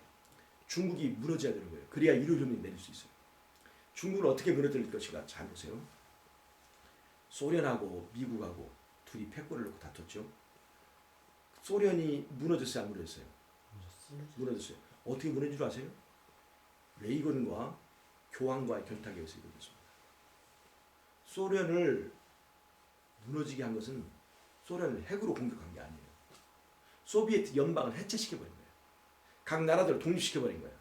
중국이 무너져야 되는 거예요. 그래야 일요일을 내릴 수 있어요. 중국은 어떻게 무너뜨릴 것인가 잘 보세요. 소련하고 미국하고 둘이 패권을 놓고 다퉜죠. 소련이 무너졌어요, 안 무너졌어요? 무너졌어요. 어떻게 무너진 줄 아세요? 레이건과 교황과의 결탁에 의해서 이루어졌습니다. 소련을 무너지게 한 것은 소련을 핵으로 공격한 게 아니에요. 소비에트 연방을 해체시켜버린 거예요. 각 나라들을 독립시켜버린 거예요.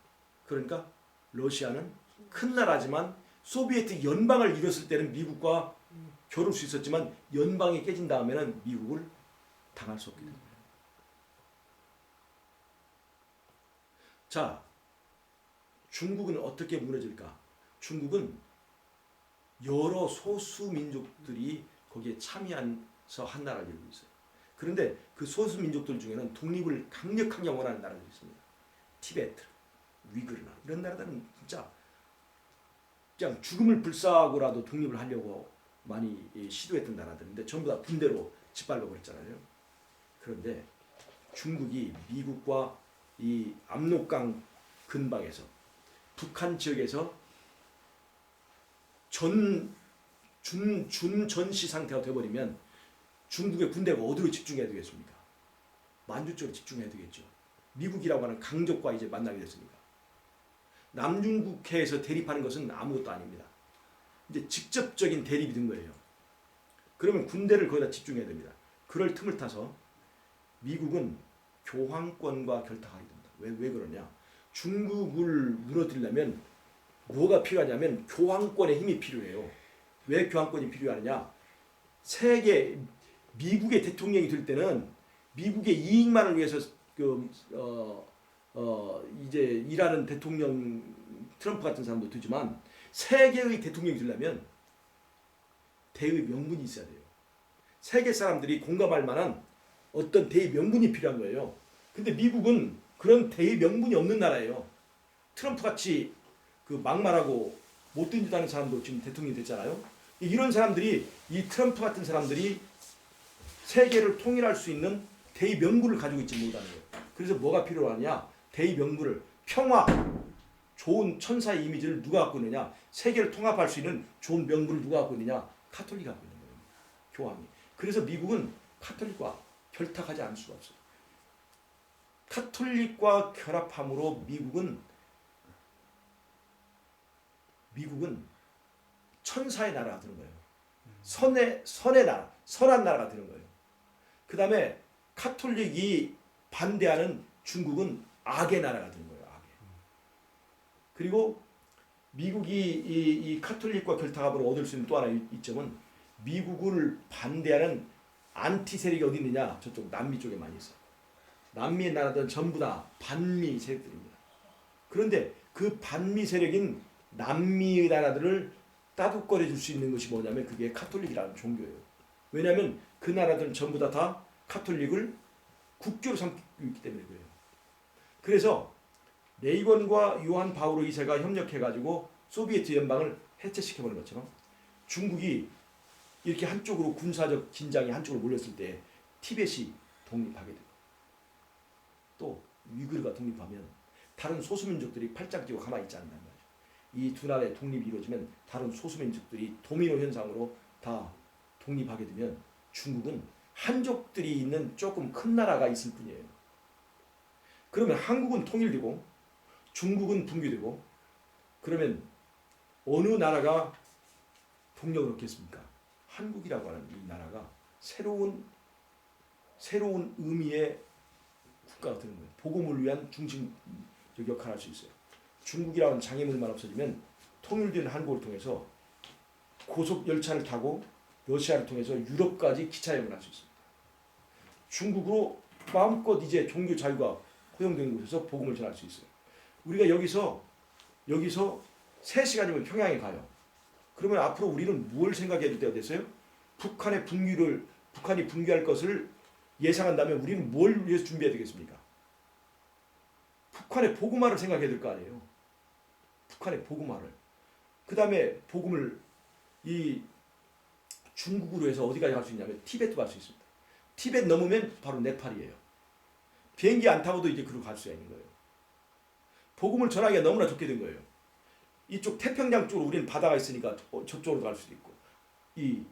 그러니까 러시아는 큰 나라지만 소비에트 연방을 이뤘을 때는 미국과 겨룰 수 있었지만 연방이 깨진 다음에는 미국을 당할 수 없게 된 거예요. 자, 중국은 어떻게 무너질까? 중국은 여러 소수 민족들이 거기에 참여해서 한 나라를 이루고 있어요. 그런데 그 소수 민족들 중에는 독립을 강력하게 원하는 나라들이 있습니다. 티베트, 위그르나 이런 나라들은 진짜 그냥 죽음을 불사하고라도 독립을 하려고 많이 시도했던 나라들인데 전부 다 군대로 짓밟아 버렸잖아요. 그런데 중국이 미국과 이 압록강 근방에서 북한 지역에서 준전시 상태가 되어버리면 중국의 군대가 어디로 집중해야 되겠습니까? 만주 쪽으로 집중해야 되겠죠. 미국이라고 하는 강적과 이제 만나게 됐으니까. 남중국해에서 대립하는 것은 아무것도 아닙니다. 이제 직접적인 대립이 된 거예요. 그러면 군대를 거기다 집중해야 됩니다. 그럴 틈을 타서 미국은 교황권과 결탁하게 됩니다. 왜 그러냐? 중국을 무너뜨리려면 뭐가 필요하냐면 교황권의 힘이 필요해요. 왜 교황권이 필요하느냐? 세계 미국의 대통령이 될 때는 미국의 이익만을 위해서 이제 일하는 대통령 트럼프 같은 사람도 되지만 세계의 대통령이 되려면 대의 명분이 있어야 돼요. 세계 사람들이 공감할 만한 어떤 대의 명분이 필요한 거예요. 근데 미국은 그런 대의 명분이 없는 나라예요. 트럼프 같이 그 막말하고 못된 짓 하는 사람도 지금 대통령이 됐잖아요. 이런 사람들이 이 트럼프 같은 사람들이 세계를 통일할 수 있는 대의 명분을 가지고 있지 못하는 거예요. 그래서 뭐가 필요하냐? 대의 명분을 평화, 좋은 천사의 이미지를 누가 갖고 있느냐? 세계를 통합할 수 있는 좋은 명분을 누가 갖고 있느냐? 카톨릭이 갖고 있는 거예요. 교황이. 그래서 미국은 카톨릭과 결탁하지 않을 수가 없어요. 카톨릭과 결합함으로 미국은 천사의 나라가 되는 거예요. 선의 나라, 선한 나라가 되는 거예요. 그 다음에 카톨릭이 반대하는 중국은 악의 나라가 되는 거예요. 악의. 그리고 미국이 이 카톨릭과 결탁함으로 얻을 수 있는 또 하나의 이점은 미국을 반대하는 안티 세력이 어디 있느냐? 저쪽 남미 쪽에 많이 있어요. 남미의 나라들은 전부 다 반미 세력들입니다. 그런데 그 반미 세력인 남미의 나라들을 따둑거려 줄 수 있는 것이 뭐냐면 그게 카톨릭이라는 종교예요. 왜냐하면 그 나라들은 전부 다 카톨릭을 국교로 삼고 있기 때문에 그래요. 그래서 레이건과 요한 바오로 2세가 협력해가지고 소비에트 연방을 해체시켜버린 것처럼 중국이 이렇게 한쪽으로 군사적 긴장이 한쪽으로 몰렸을 때 티벳이 독립하게 되고 또 위그르가 독립하면 다른 소수민족들이 팔짱 끼고 가만히 있지 않는단 말이죠. 이 두 나라의 독립이 이루어지면 다른 소수민족들이 도미노 현상으로 다 독립하게 되면 중국은 한족들이 있는 조금 큰 나라가 있을 뿐이에요. 그러면 한국은 통일되고 중국은 붕괴되고 그러면 어느 나라가 동력을 얻겠습니까? 한국이라고 하는 이 나라가 새로운 의미의 국가가 되는 거예요. 복음을 위한 중심적 역할을 할 수 있어요. 중국이라는 장애물만 없어지면 통일된 한국을 통해서 고속 열차를 타고 러시아를 통해서 유럽까지 기차 여행을 할 수 있습니다. 중국으로 마음껏 이제 종교 자유가 허용된 곳에서 복음을 전할 수 있어요. 우리가 여기서 3시간이면 평양에 가요. 그러면 앞으로 우리는 뭘 생각해야 될 때가 됐어요? 북한이 붕괴할 것을 예상한다면 우리는 뭘 위해서 준비해야 되겠습니까? 북한의 복음화를 생각해야 될 거 아니에요. 북한의 복음화를. 그 다음에 복음을 이 중국으로 해서 어디까지 갈 수 있냐면 티베트 갈 수 있습니다. 티베트 넘으면 바로 네팔이에요. 비행기 안 타고도 이제 그로 갈 수 있는 거예요. 복음을 전하기가 너무나 좋게 된 거예요. 이쪽 태평양 쪽으로 우리는 바다가 있으니까 저쪽으로 갈 수도 있고 이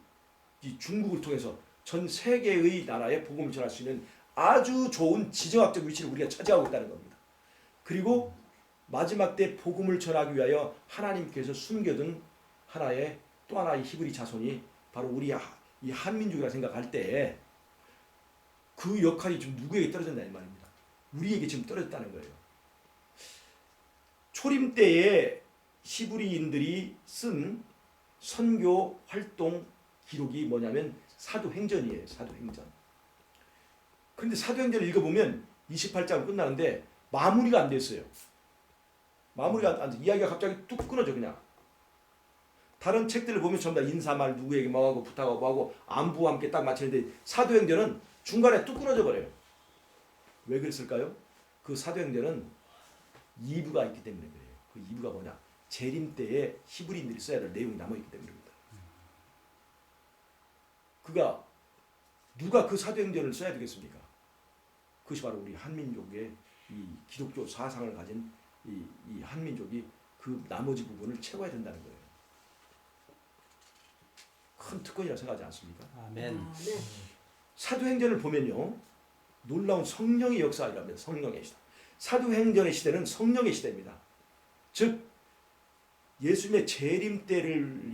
중국을 통해서 전 세계의 나라에 복음을 전할 수 있는 아주 좋은 지정학적 위치를 우리가 차지하고 있다는 겁니다. 그리고 마지막 때 복음을 전하기 위하여 하나님께서 숨겨둔 하나의 또 하나의 히브리 자손이 바로 우리 이 한민족이라 생각할 때 그 역할이 지금 누구에게 떨어졌냐 이 말입니다. 우리에게 지금 떨어졌다는 거예요. 초림 때에 히브리인들이 쓴 선교 활동 기록이 뭐냐면 사도행전이에요. 사도행전. 그런데 사도행전을 읽어보면 28장은 끝나는데 마무리가 안 됐어요. 마무리가 안 돼. 이야기가 갑자기 뚝 끊어져 그냥. 다른 책들을 보면 전부 다 인사말 누구에게 뭐하고 부탁하고 뭐하고 안부와 함께 딱 마치는데 사도행전은 중간에 뚝 끊어져 버려요. 왜 그랬을까요? 그 사도행전은 2부가 있기 때문에 그래요. 그 2부가 뭐냐? 재림 때에 히브리인들이 써야 될 내용이 남아있기 때문입니다. 누가 그 사도행전을 써야 되겠습니까? 그것이 바로 우리 한민족의 이 기독교 사상을 가진 이 한민족이 그 나머지 부분을 채워야 된다는 거예요. 큰 특권이라고 생각하지 않습니까? 아멘. 사도행전을 보면요, 놀라운 성령의 역사이라면 성령의 시대. 사도행전의 시대는 성령의 시대입니다. 즉 예수님의 재림 때를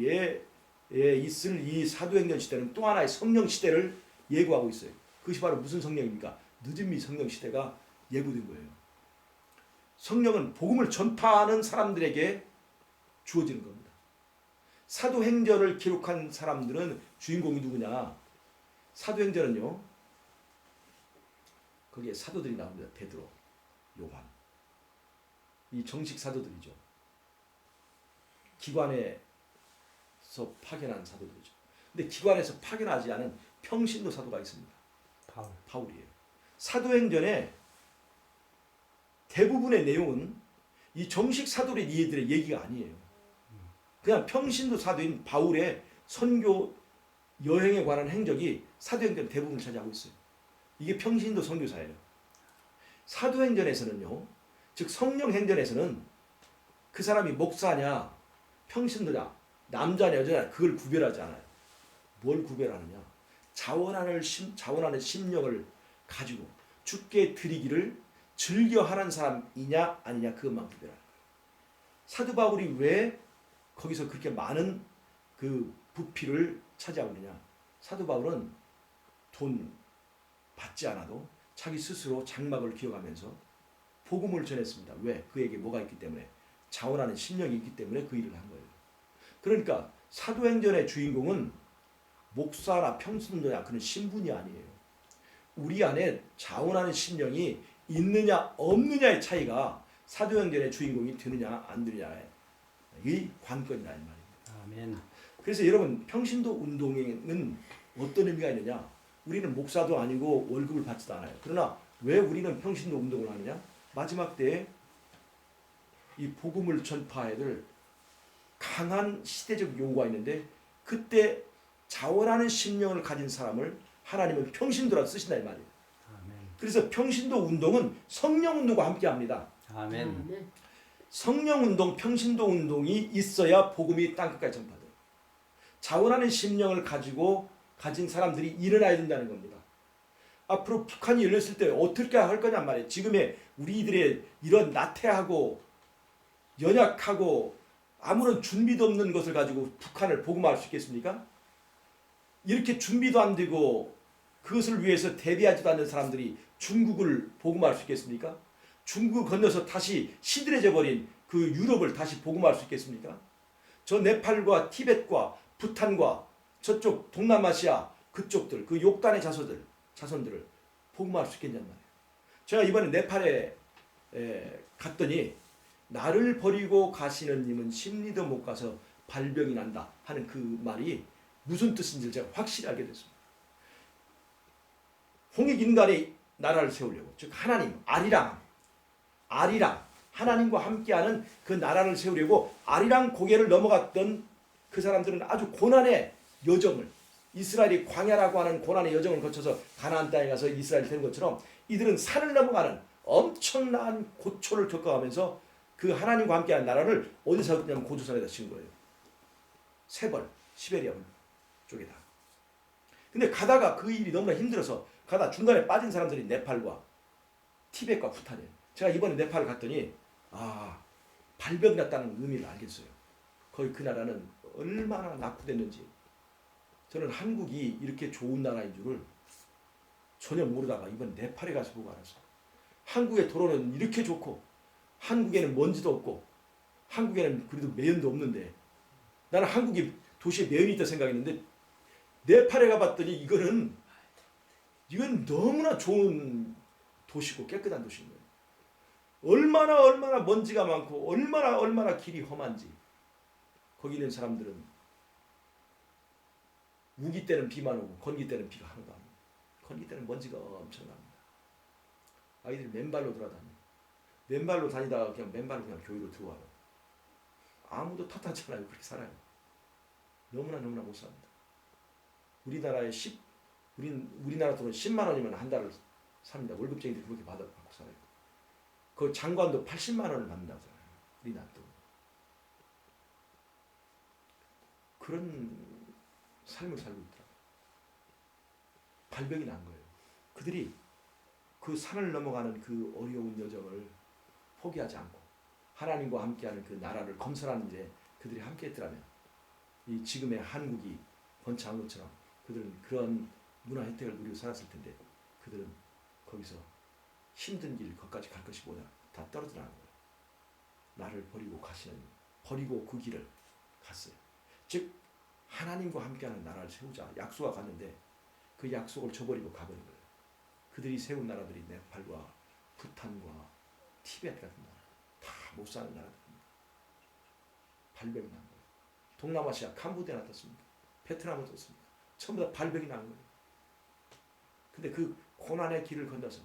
있을 이 사도행전 시대는 또 하나의 성령 시대를 예고하고 있어요. 그것이 바로 무슨 성령입니까? 늦은미 성령 시대가 예고된 거예요. 성령은 복음을 전파하는 사람들에게 주어지는 겁니다. 사도행전을 기록한 사람들은 주인공이 누구냐? 사도행전은요, 거기에 사도들이 나옵니다. 베드로, 요한. 이 정식 사도들이죠. 기관에서 파견한 사도들이죠. 근데 기관에서 파견하지 않은 평신도 사도가 있습니다. 바울이에요. 사도행전의 대부분의 내용은 이 정식 사도들의 이해들의 얘기가 아니에요. 그냥 평신도 사도인 바울의 선교 여행에 관한 행적이 사도행전 대부분을 차지하고 있어요. 이게 평신도 선교사예요. 사도행전에서는요, 즉 성령행전에서는 그 사람이 목사냐, 평신도냐, 남자냐, 여자냐 그걸 구별하지 않아요. 뭘 구별하느냐? 자원하는 심령을 가지고 주께 드리기를 즐겨하는 사람이냐 아니냐 그것만 구별하는 거예요. 사도 바울이 왜 거기서 그렇게 많은 그 부피를 차지하고 있느냐? 사도 바울은 돈 받지 않아도 자기 스스로 장막을 기어가면서 복음을 전했습니다. 왜? 그에게 뭐가 있기 때문에? 자원하는 심령이 있기 때문에 그 일을 한 거예요. 그러니까 사도행전의 주인공은 목사나 평신도냐 그런 신분이 아니에요. 우리 안에 자원하는 심령이 있느냐 없느냐의 차이가 사도행전의 주인공이 되느냐 안 되느냐의 이 관건이다 이 말입니다. 아멘. 그래서 여러분 평신도 운동에는 어떤 의미가 있느냐? 우리는 목사도 아니고 월급을 받지도 않아요. 그러나 왜 우리는 평신도 운동을 하느냐? 마지막 때에 이 복음을 전파해야 될 강한 시대적 요구가 있는데 그때 자원하는 심령을 가진 사람을 하나님은 평신도라 쓰신다 이 말이에요. 아멘. 그래서 평신도 운동은 성령 운동과 함께 합니다. 아멘. 성령 운동, 평신도 운동이 있어야 복음이 땅끝까지 전파돼요. 자원하는 심령을 가진 사람들이 일어나야 된다는 겁니다. 앞으로 북한이 열렸을 때 어떻게 할 거냐 말이에요. 지금의 우리들의 이런 나태하고 연약하고 아무런 준비도 없는 것을 가지고 북한을 복음화할 수 있겠습니까? 이렇게 준비도 안 되고 그것을 위해서 대비하지도 않는 사람들이 중국을 복음화할 수 있겠습니까? 중국을 건너서 다시 시들해져 버린 그 유럽을 다시 복음화할 수 있겠습니까? 저 네팔과 티벳과 부탄과 저쪽 동남아시아 그쪽들 그 욕단의 자손들을 복음화할 수 있겠냔 말이에요. 제가 이번에 네팔에 갔더니 나를 버리고 가시는 님은 심리도 못 가서 발병이 난다 하는 그 말이 무슨 뜻인지 제가 확실히 알게 됐습니다. 홍익인간의 나라를 세우려고 즉 하나님 아리랑 하나님과 함께하는 그 나라를 세우려고 아리랑 고개를 넘어갔던 그 사람들은 아주 고난의 여정을 이스라엘이 광야라고 하는 고난의 여정을 거쳐서 가나안 땅에 가서 이스라엘이 된 것처럼 이들은 산을 넘어가는 엄청난 고초를 겪어가면서 그 하나님과 함께한 나라를 어디서 했냐면 고조선에다 지은 거예요. 세벌, 시베리아 쪽에다. 근데 가다가 그 일이 너무나 힘들어서 가다 중간에 빠진 사람들이 네팔과 티벳과 부탄이에요. 제가 이번에 네팔을 갔더니 발병 났다는 의미를 알겠어요. 거의 그 나라는 얼마나 낙후됐는지 저는 한국이 이렇게 좋은 나라인 줄을 전혀 모르다가 이번 네팔에 가서 보고 알았어요. 한국의 도로는 이렇게 좋고 한국에는 먼지도 없고 한국에는 그래도 매연도 없는데 나는 한국이 도시에 매연이 있다 생각했는데 네팔에 가봤더니 이건 너무나 좋은 도시고 깨끗한 도시인 거예요. 얼마나 먼지가 많고 얼마나 길이 험한지 거기 있는 사람들은 우기 때는 비만 오고 건기 때는 비가 하나도 안 오고 건기 때는 먼지가 엄청납니다. 아이들이 맨발로 돌아다녀요. 맨발로 다니다가 그냥 맨발로 그냥 교회로 들어와요. 아무도 탓하지 않아요. 그렇게 살아요. 너무나 못 삽니다. 우리나라 돈은 10만 원이면 한 달을 삽니다. 월급쟁이들이 그렇게 받고 살아요. 그 장관도 80만 원을 받는다고 하잖아요. 우리나라 돈. 그런 삶을 살고 있더라고요. 발병이 난 거예요. 그들이 그 산을 넘어가는 그 어려운 여정을 포기하지 않고 하나님과 함께하는 그 나라를 건설하는 일에 그들이 함께했더라면 이 지금의 한국이 번창한 것처럼 그들은 그런 문화 혜택을 누리고 살았을 텐데 그들은 거기서 힘든 길 거기까지 갈 것이 뭐냐 다 떨어져 나간 거예요. 나를 버리고 그 길을 갔어요. 즉 하나님과 함께하는 나라를 세우자 약속을 갔는데 그 약속을 저버리고 가버린 거예요. 그들이 세운 나라들이 네팔과 부탄과 티베트 같은 나라 다 못 사는 나라들입니다. 발병이 난 거예요. 동남아시아 캄보디아 어떻습니까? 베트남 어떻습니까? 전부 다 발병이 난 거예요. 근데 그 고난의 길을 건너서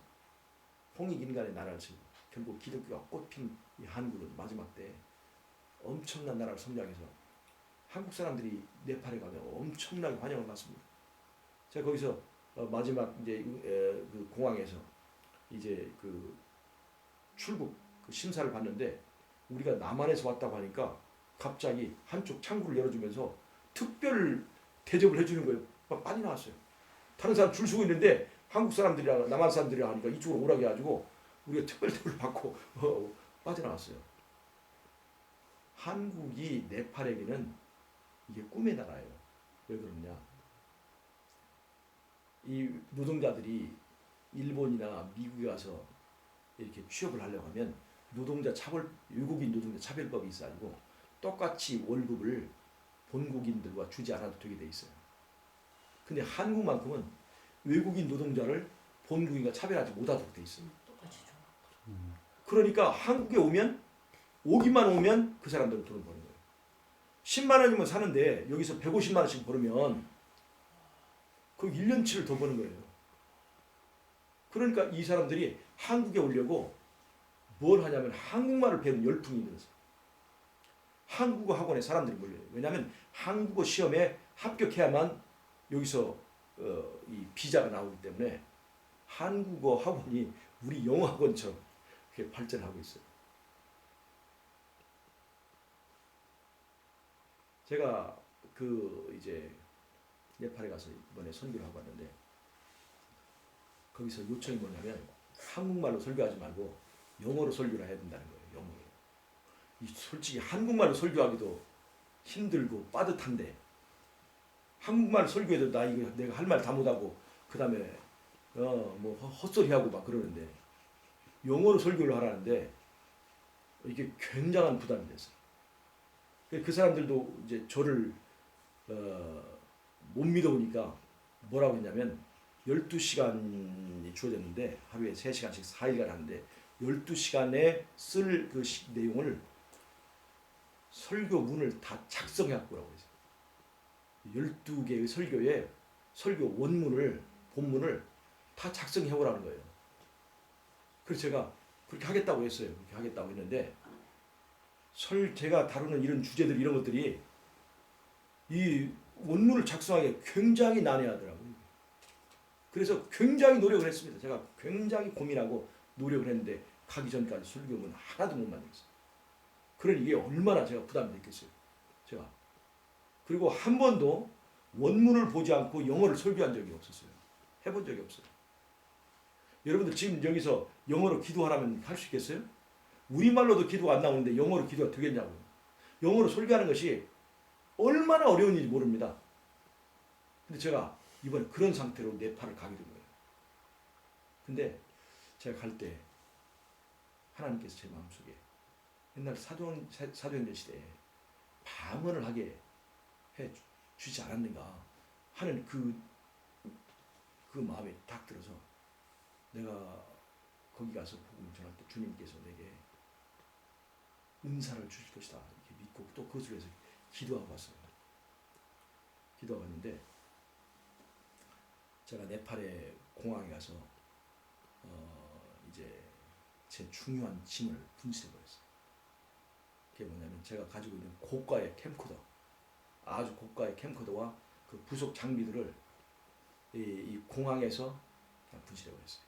홍익인간의 나라를 세우고 결국 기독교가 꽃핀 이 한국은 마지막 때 엄청난 나라를 성장해서 한국 사람들이 네팔에 가면 엄청나게 환영을 받습니다. 제가 거기서 마지막 이제 그 공항에서 이제 그 출국 그 심사를 받는데 우리가 남한에서 왔다고 하니까 갑자기 한쪽 창구를 열어주면서 특별 대접을 해주는 거예요. 막 빨리 나왔어요. 다른 사람 줄 서고 있는데 한국 사람들이랑 남한 사람들이랑 하니까 이쪽으로 오라게 해가지고 우리가 특별 대접을 받고 빠져나왔어요. 한국이 네팔에게는 이게 꿈의 나라예요. 왜 그러냐? 이 노동자들이 일본이나 미국에 가서 이렇게 취업을 하려고 하면 외국인 노동자 차별법이 있어가지고 똑같이 월급을 본국인들과 주지 않아도 되게 돼 있어요. 근데 한국만큼은 외국인 노동자를 본국인과 차별하지 못하도록 돼 있어요. 똑같이 줘. 그러니까 한국에 오기만 오면 그 사람들은 돈을 버는 거예요. 10만 원이면 사는데 여기서 150만 원씩 벌으면 그 1년치를 더 버는 거예요. 그러니까 이 사람들이 한국에 오려고 뭘 하냐면 한국말을 배우는 열풍이 들어서 한국어 학원에 사람들이 몰려요. 왜냐하면 한국어 시험에 합격해야만 여기서 이 비자가 나오기 때문에 한국어 학원이 우리 영어 학원처럼 그렇게 발전하고 있어요. 제가 그 이제 네팔에 가서 이번에 설교를 하고 왔는데 거기서 요청이 뭐냐면 한국말로 설교하지 말고 영어로 설교를 해야 된다는 거예요. 영어로. 솔직히 한국말로 설교하기도 힘들고 빠듯한데 한국말 설교해도 내가 할 말 다 못하고 그 다음에 뭐 헛소리하고 막 그러는데 영어로 설교를 하라는데 이게 굉장한 부담이 됐어요. 그 사람들도 이제 저를 못 믿어보니까 뭐라고 했냐면 12시간이 주어졌는데 하루에 3시간씩 4일간 하는데 12시간에 쓸 그 내용을 설교문을 다 작성해갖고 오라고 했어요. 12개의 설교에 설교 본문을 다 작성해 오라는 거예요. 그래서 제가 그렇게 하겠다고 했어요. 그렇게 하겠다고 했는데 제가 다루는 이런 주제들 이런 것들이 이 원문을 작성하기 굉장히 난해하더라고요. 그래서 굉장히 노력을 했습니다. 제가 굉장히 고민하고 노력을 했는데 가기 전까지 설교문 하나도 못 만들었어요. 그러니 이게 얼마나 제가 부담이 됐겠어요. 제가. 그리고 한 번도 원문을 보지 않고 영어를 설교한 적이 없었어요. 해본 적이 없어요. 여러분들 지금 여기서 영어로 기도하라면 할 수 있겠어요? 우리말로도 기도가 안 나오는데 영어로 기도가 되겠냐고요. 영어로 설교하는 것이 얼마나 어려운 일인지 모릅니다. 근데 제가 이번에 그런 상태로 네팔을 가게 된 거예요. 근데 제가 갈 때 하나님께서 제 마음속에 옛날 사도행전 시대에 방언을 하게 해 주지 않았는가 하는 그 마음이 딱 들어서 내가 거기 가서 복음을 전할 때 주님께서 내게 은사를 주실 것이다 이렇게 믿고 또 그것을 위해서 기도하고 왔어요. 기도하고 왔는데 제가 네팔의 공항에 가서 이제 제 중요한 짐을 분실해 버렸어요. 그게 뭐냐면 제가 가지고 있는 고가의 캠코더, 아주 고가의 캠코더와 그 부속 장비들을 이 공항에서 그냥 분실해 버렸어요.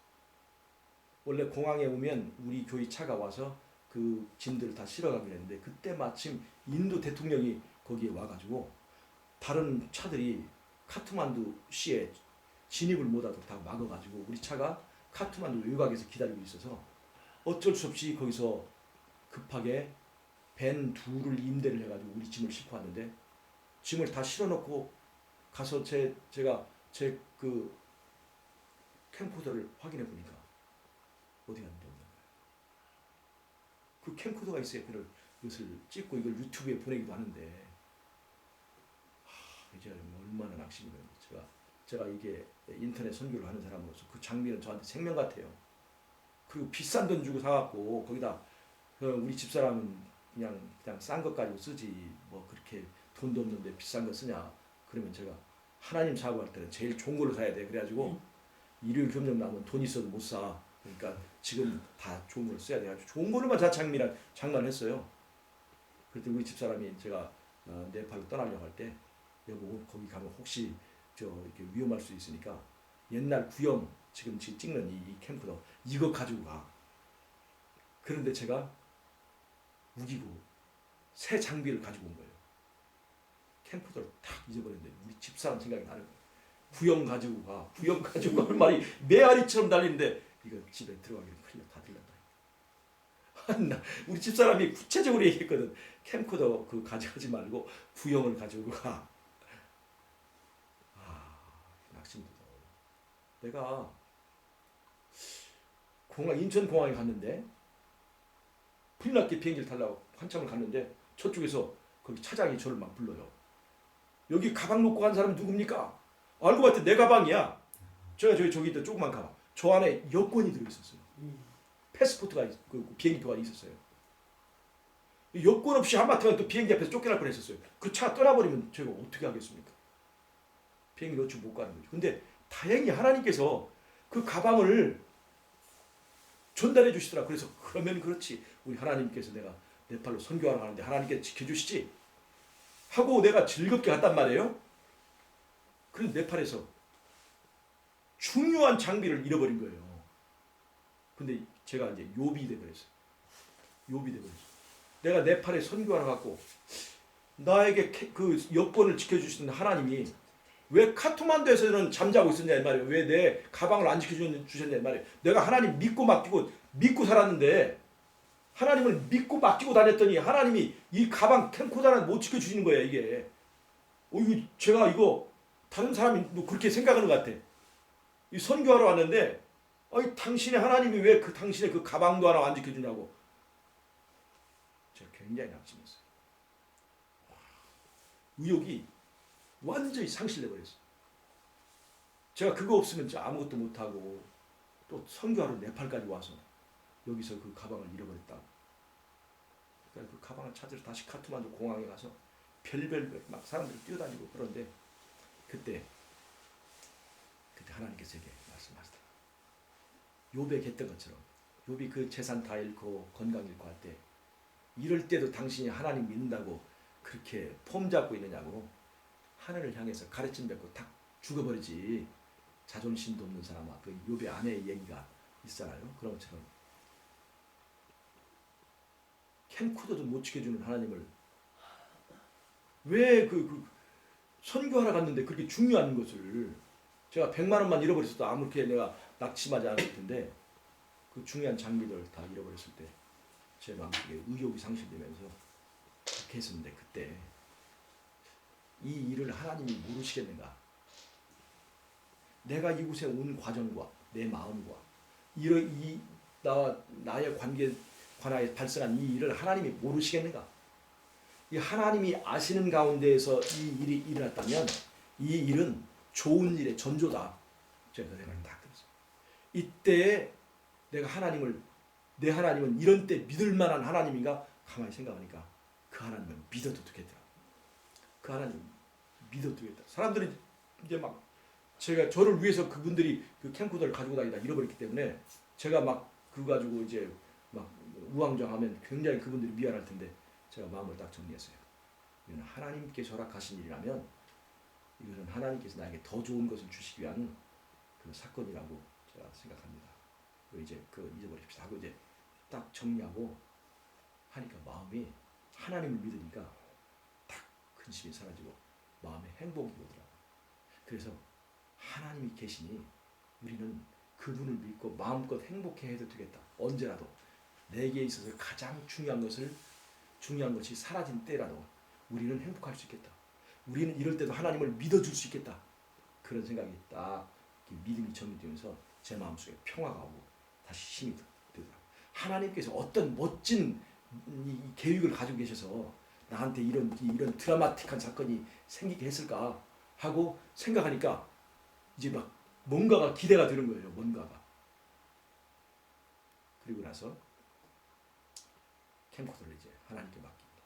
원래 공항에 오면 우리 교회 차가 와서 그 짐들을 다 실어가기로 했는데 그때 마침 인도 대통령이 거기에 와가지고 다른 차들이 카트만두 시에 진입을 못하도록 다 막아가지고 우리 차가 카트만두 외곽에서 기다리고 있어서 어쩔 수 없이 거기서 급하게 밴 둘을 임대를 해가지고 우리 짐을 싣고 왔는데 짐을 다 실어놓고 가서 제가 제 그 캠코더를 확인해 보니까 어디 갔는지 없는 거예요. 그 캠코더가 있어야 그것을 찍고 이걸 유튜브에 보내기도 하는데 이제 얼마나 낙심이면 제가 이게 인터넷 선교를 하는 사람으로서 그 장비는 저한테 생명 같아요. 그리고 비싼 돈 주고 사갖고 거기다 우리 집사람은 그냥 싼 것 가지고 쓰지 뭐 그렇게 돈도 없는데 비싼 거 쓰냐 그러면 제가 하나님 사고할 때는 제일 좋은 걸로 사야 돼. 그래가지고 일요일 금요일 나면 돈 있어도 못 사. 그러니까 지금 다 좋은 걸 써야 돼가지고 좋은 거로만 다 장만을 했어요. 그랬더니 우리 집사람이 제가 네팔로 떠나려고 할 때 여보 거기 가면 혹시 이렇게 위험할 수 있으니까 옛날 구형 지금 찍는 이 캠코더 이거 가지고 가. 그런데 제가 우기고 새 장비를 가지고 온 거예요. 캠코더를 탁 잊어버렸는데 우리 집사람 생각이 나는 거예요. 구형 가지고 가. 구형 가지고 가는 말이 메아리처럼 달리는데 이거 집에 들어가기는 큰일 다 들렸다. 우리 집사람이 구체적으로 얘기했거든. 캠코더 그 가져가지 말고 구형을 가지고 가. 낙심도 내가 인천공항에 갔는데 불났게 비행기를 타려고 한참을 갔는데 저쪽에서 거기 차장이 저를 막 불러요. 여기 가방 놓고 간 사람이 누굽니까? 알고 봤더니 내 가방이야. 제가 저기 있던 조그만 가방. 저 안에 여권이 들어있었어요. 패스포트가 그 비행기표가 있었어요. 여권 없이 한마디만 또 비행기 앞에서 쫓겨날 뻔했었어요. 그 차 떠나버리면 제가 어떻게 하겠습니까? 비행기 놓치고 못 가는 거죠. 근데 다행히 하나님께서 그 가방을 전달해 주시더라. 그래서 그러면 그렇지. 우리 하나님께서 내가 네팔로 선교하러 가는데 하나님께서 지켜주시지. 하고 내가 즐겁게 갔단 말이에요. 그런데 네팔에서 중요한 장비를 잃어버린 거예요. 근데 제가 이제 요비 돼버렸어요. 내가 네팔에 선교하러 갔고 나에게 그 여권을 지켜주시는 하나님이 왜 카트만두에서는 잠자고 있었냐 이 말이에요. 왜 내 가방을 안 지켜주셨냐 이 말이에요. 내가 하나님 믿고 살았는데 하나님을 믿고 맡기고 다녔더니 하나님이 이 가방 캠코더를 못 지켜주시는 거예요. 이게 제가 이거 다른 사람이 그렇게 생각하는 것 같아. 이 선교하러 왔는데 당신의 하나님이 왜 당신의 그 가방도 하나 안 지켜주냐고. 제가 굉장히 낙심했어요. 의욕이 완전히 상실돼버렸어요. 제가 그거 없으면 아무것도 못하고 또 선교하러 네팔까지 와서 여기서 그 가방을 잃어버렸다. 그러니까 그 가방을 찾으러 다시 카트만두 공항에 가서 별별 막 사람들이 뛰어다니고 그런데 그때 하나님께서 제게 말씀하시더라. 욥에게 했던 것처럼 욥이 그 재산 다 잃고 건강 잃고 할 때 이럴 때도 당신이 하나님 믿는다고 그렇게 폼 잡고 있느냐고 하늘을 향해서 가르침 뱉고 탁 죽어버리지. 자존심도 없는 사람아. 그 욥의 아내의 얘기가 있잖아요. 그런 것처럼 캠코더도 못 지켜주는 하나님을 왜 선교하러 갔는데 그렇게 중요한 것을 제가 100만 원만 잃어버렸어도 아무렇게 내가 낙심하지 않을 텐데 그 중요한 장비들 다 잃어버렸을 때 제 마음속에 의욕이 상실되면서 어떻게 했었는데 그때 이 일을 하나님이 모르시겠는가? 내가 이곳에 온 과정과 내 마음과 나의 관하에 발생한 이 일을 하나님이 모르시겠는가? 이 하나님이 아시는 가운데에서 이 일이 일어났다면 이 일은 좋은 일의 전조다. 제가 그 생각을 딱 들었어요. 이때에 내 하나님은 이런 때 믿을 만한 하나님인가? 가만히 생각하니까 그 하나님은 믿어도 되겠더라. 그 하나님 믿어도 되겠다. 사람들이 이제 막 제가 저를 위해서 그분들이 그 캠코더를 가지고 다니다 잃어버렸기 때문에 제가 막 그거 가지고 이제 막 우왕좌왕하면 굉장히 그분들이 미안할 텐데 제가 마음을 딱 정리했어요. 이건 하나님께서 허락하신 일이라면 이것은 하나님께서 나에게 더 좋은 것을 주시기 위한 그 사건이라고 제가 생각합니다. 이제 그 잊어버립시다 하고 이제 딱 정리하고 하니까 마음이 하나님을 믿으니까 딱 근심이 사라지고 마음에 행복이 오더라고요. 그래서 하나님이 계시니 우리는 그분을 믿고 마음껏 행복해 해도 되겠다. 언제라도 내게 있어서 가장 중요한 것이 사라진 때라도 우리는 행복할 수 있겠다. 우리는 이럴 때도 하나님을 믿어줄 수 있겠다. 그런 생각이 딱 믿음이 정리되면서 제 마음속에 평화가 오고 다시 힘이 되더라고요. 하나님께서 어떤 멋진 이 계획을 가지고 계셔서 나한테 이런 드라마틱한 사건이 생기게 했을까 하고 생각하니까 이제 막 뭔가가 기대가 되는 거예요. 뭔가가. 그리고 나서 캠코더를 이제 하나님께 맡깁니다.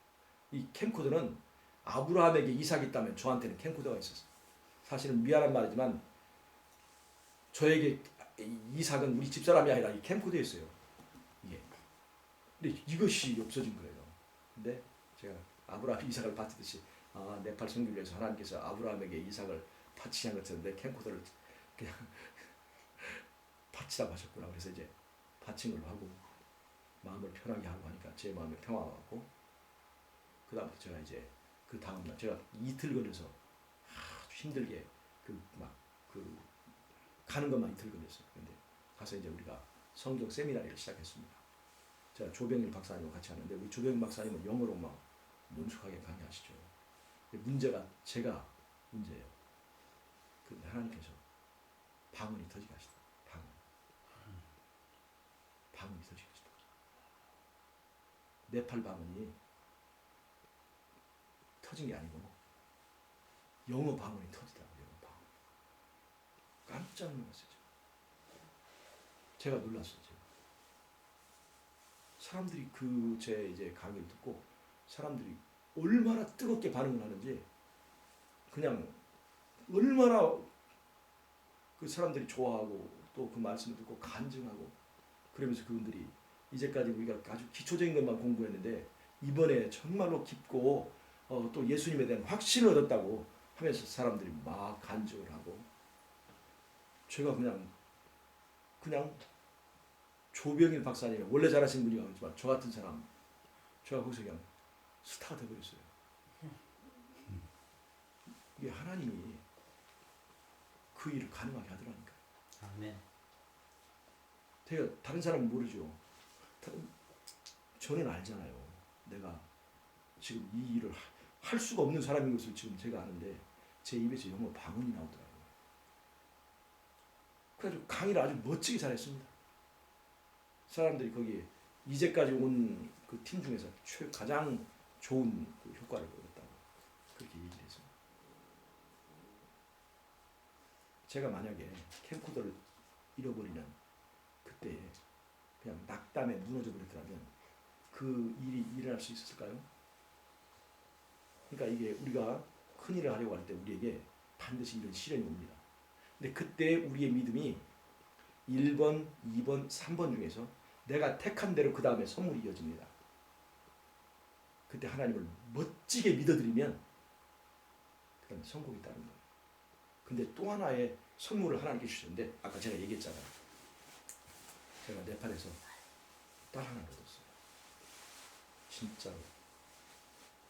이 캠코더는 아브라함에게 이삭이 있다면 저한테는 캠코더가 있었어요. 사실은 미안한 말이지만 저에게 이삭은 우리 집사람이 아니라 이 캠코더였어요. 이게. 근데 이것이 없어진 거예요. 근데 제가 아브라함이 이삭을 바치듯이 네팔 선교를 위해서 하나님께서 아브라함에게 이삭을 바치신 것처럼 내 캠코더를 그냥 바치라고 하셨구나. 그래서 이제 바친 걸로 하고 마음을 편하게 하고 하니까 제 마음에 평화가 왔고 그 다음부터 제가 이제 그 다음날 제가 이틀 걸려서 아주 힘들게 가는 것만 이틀 걸렸어요. 근데 가서 이제 우리가 성경 세미나리를 시작했습니다. 제가 조병일 박사님과 같이 하는데 우리 조병일 박사님은 영어로 막 논숙하게 강의하시죠. 문제가 제가 문제예요. 근데 하나님께서 방언이 터지게 하시다. 방언이 터지게 하시다. 네팔 방언이 터진 게 아니고 영어 방언이 터지더라고요. 영어 방언. 깜짝 놀랐어요. 제가 놀랐어요. 사람들이 제 이제 강의를 듣고 사람들이 얼마나 뜨겁게 반응을 하는지 그냥 얼마나 그 사람들이 좋아하고 또 그 말씀을 듣고 간증하고 그러면서 그분들이 이제까지 우리가 아주 기초적인 것만 공부했는데 이번에 정말로 깊고 또 예수님에 대한 확신을 얻었다고 하면서 사람들이 막 간증을 하고 제가 그냥 조병일 박사님 원래 잘하시는 분이 아니지만 저 같은 사람 제가 거기서 그냥 스타가 되어버렸어요. 이게 하나님이 그 일을 가능하게 하더라니까요. 아멘. 다른 사람은 모르죠. 저는 알잖아요. 내가 지금 이 일을 할 수가 없는 사람인 것을 지금 제가 아는데 제 입에서 영어 방언이 나오더라고요. 그래서 강의를 아주 멋지게 잘했습니다. 사람들이 거기에 이제까지 온 그 팀 중에서 가장 좋은 그 효과를 얻었다고 그렇게 얘기를 해서 제가 만약에 캠코더를 잃어버리는 그때 그냥 낙담에 무너져 버렸더라면 그 일이 일어날 수 있었을까요? 그러니까 이게 우리가 큰 일을 하려고 할 때 우리에게 반드시 이런 시련이 옵니다. 근데 그때 우리의 믿음이 1번, 2번, 3번 중에서 내가 택한 대로 그 다음에 선물이 이어집니다. 그때 하나님을 멋지게 믿어드리면 그 다음에 성공이 따른 거예요. 근데 또 하나의 선물을 하나님께 주셨는데 아까 제가 얘기했잖아요. 제가 네팔에서 딸 하나 얻었어요. 진짜로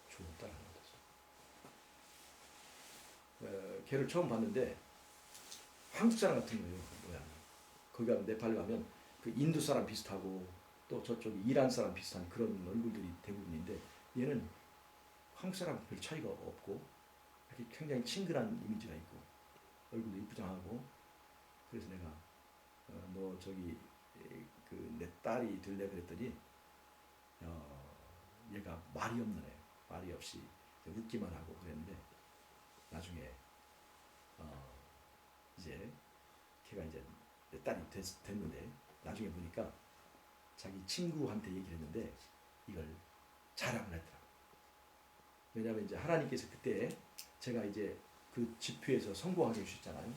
좋은 딸 하나 얻었어요. 걔를 처음 봤는데 한국 사람 같은 거예요. 모양이. 거기 가면 네팔 가면 그 인도 사람 비슷하고 또 저쪽 이란 사람 비슷한 그런 얼굴들이 대부분인데 얘는 한국 사람은 별 차이가 없고 이렇게 굉장히 친근한 이미지가 있고 얼굴도 이쁘장하고 그래서 내가 너 저기 그 내 딸이 될래 그랬더니 얘가 말이 없는 애 말이 없이 웃기만 하고 그랬는데 나중에 이제 걔가 이제 내 딸이 됐는데 나중에 보니까 자기 친구한테 얘기를 했는데 이걸 자랑을 했더라고. 왜냐하면 이제 하나님께서 그때 제가 이제 그 집회에서 성공하게 해주셨잖아요.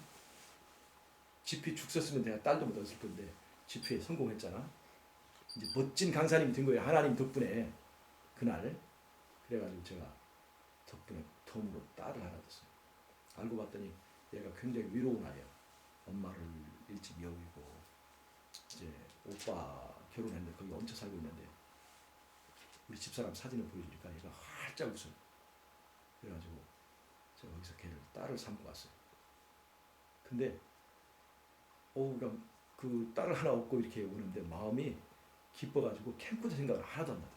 집회 죽 썼으면 내가 딸도 못 얻었을 건데 집회에 성공했잖아. 이제 멋진 강사님이 된 거예요. 하나님 덕분에 그날. 그래가지고 제가 덕분에 덤으로 딸을 하나 뒀어요. 알고 봤더니 얘가 굉장히 위로운 아이야. 엄마를 일찍 여기고 이제 오빠 결혼했는데 거기 얹혀 살고 있는데 우리 집사람 사진을 보여주니까 얘가 활짝 웃어요. 그래가지고 제가 거기서 걔를 딸을 삼고 왔어요. 근데 그러니까 그 딸을 하나 얻고 이렇게 오는데 마음이 기뻐가지고 캠프도 생각을 하나도 안 나다.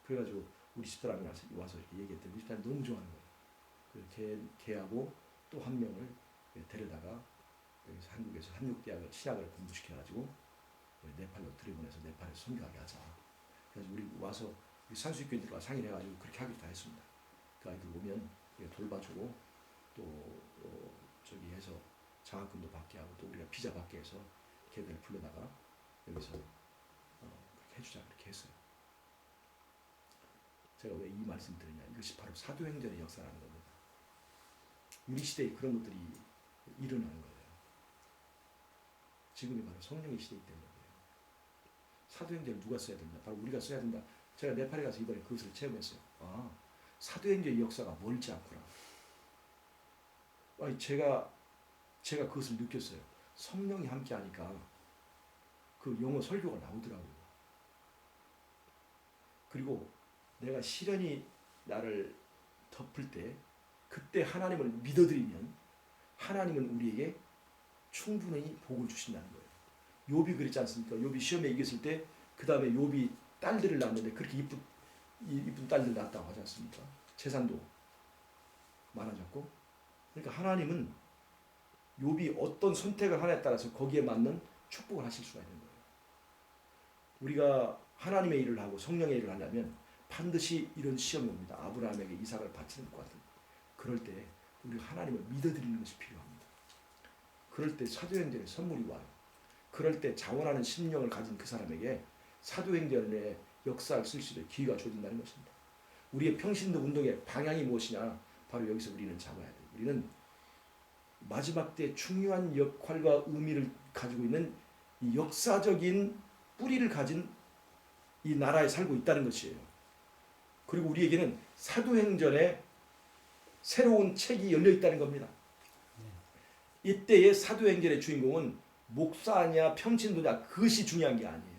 그래가지고 우리 집사람이 와서 이렇게 얘기했더니 우리 집사람이 너무 좋아하는 거예요. 걔하고 또 한 명을 데려다가 여기서 한국에서 한육대학을 신학을 공부시켜가지고 네팔로 들여보내서 네팔에 선교하게 하자. 그래서 우리 와서 우리 산수교인들과 상의를 해가지고 그렇게 하기로 다 했습니다. 그 아이들 오면 돌봐주고 또 저기 해서 장학금도 받게 하고 또 우리가 비자 받게 해서 걔들을 불러다가 여기서 그렇게 해주자 그렇게 했어요. 제가 왜 이 말씀 드리냐 이것이 바로 사도행전의 역사라는 겁니다. 우리 시대에 그런 것들이 일어나는 거예요. 지금이 바로 성령의 시대이기 때문에 그래요. 사도행전을 누가 써야 된다? 바로 우리가 써야 된다. 제가 네팔에 가서 이번에 그것을 체험했어요. 사도행전의 역사가 멀지 않구나. 제가 그것을 느꼈어요. 성령이 함께하니까 그 영어 설교가 나오더라고요. 그리고 내가 시련이 나를 덮을 때 그때 하나님을 믿어드리면 하나님은 우리에게 충분히 복을 주신다는 거예요. 욥이 그랬지 않습니까? 욥이 시험에 이겼을 때 그 다음에 욥이 딸들을 낳았는데 그렇게 이쁜 딸들 낳았다고 하지 않습니까? 재산도 많아졌고. 그러니까 하나님은 욥이 어떤 선택을 하냐에 따라서 거기에 맞는 축복을 하실 수가 있는 거예요. 우리가 하나님의 일을 하고 성령의 일을 하려면 반드시 이런 시험이 옵니다. 아브라함에게 이삭을 바치는 것 같은. 그럴 때 우리 하나님을 믿어드리는 것이 필요합니다. 그럴 때 사도행전의 선물이 와요. 그럴 때 자원하는 심령을 가진 그 사람에게 사도행전의 역사를 쓸 수 있는 기회가 주어진다는 것입니다. 우리의 평신도 운동의 방향이 무엇이냐? 바로 여기서 우리는 잡아야 돼요. 우리는 마지막 때 중요한 역할과 의미를 가지고 있는 이 역사적인 뿌리를 가진 이 나라에 살고 있다는 것이에요. 그리고 우리에게는 사도행전의 새로운 책이 열려 있다는 겁니다. 이때의 사도행전의 주인공은 목사냐 평신도냐 그것이 중요한 게 아니에요.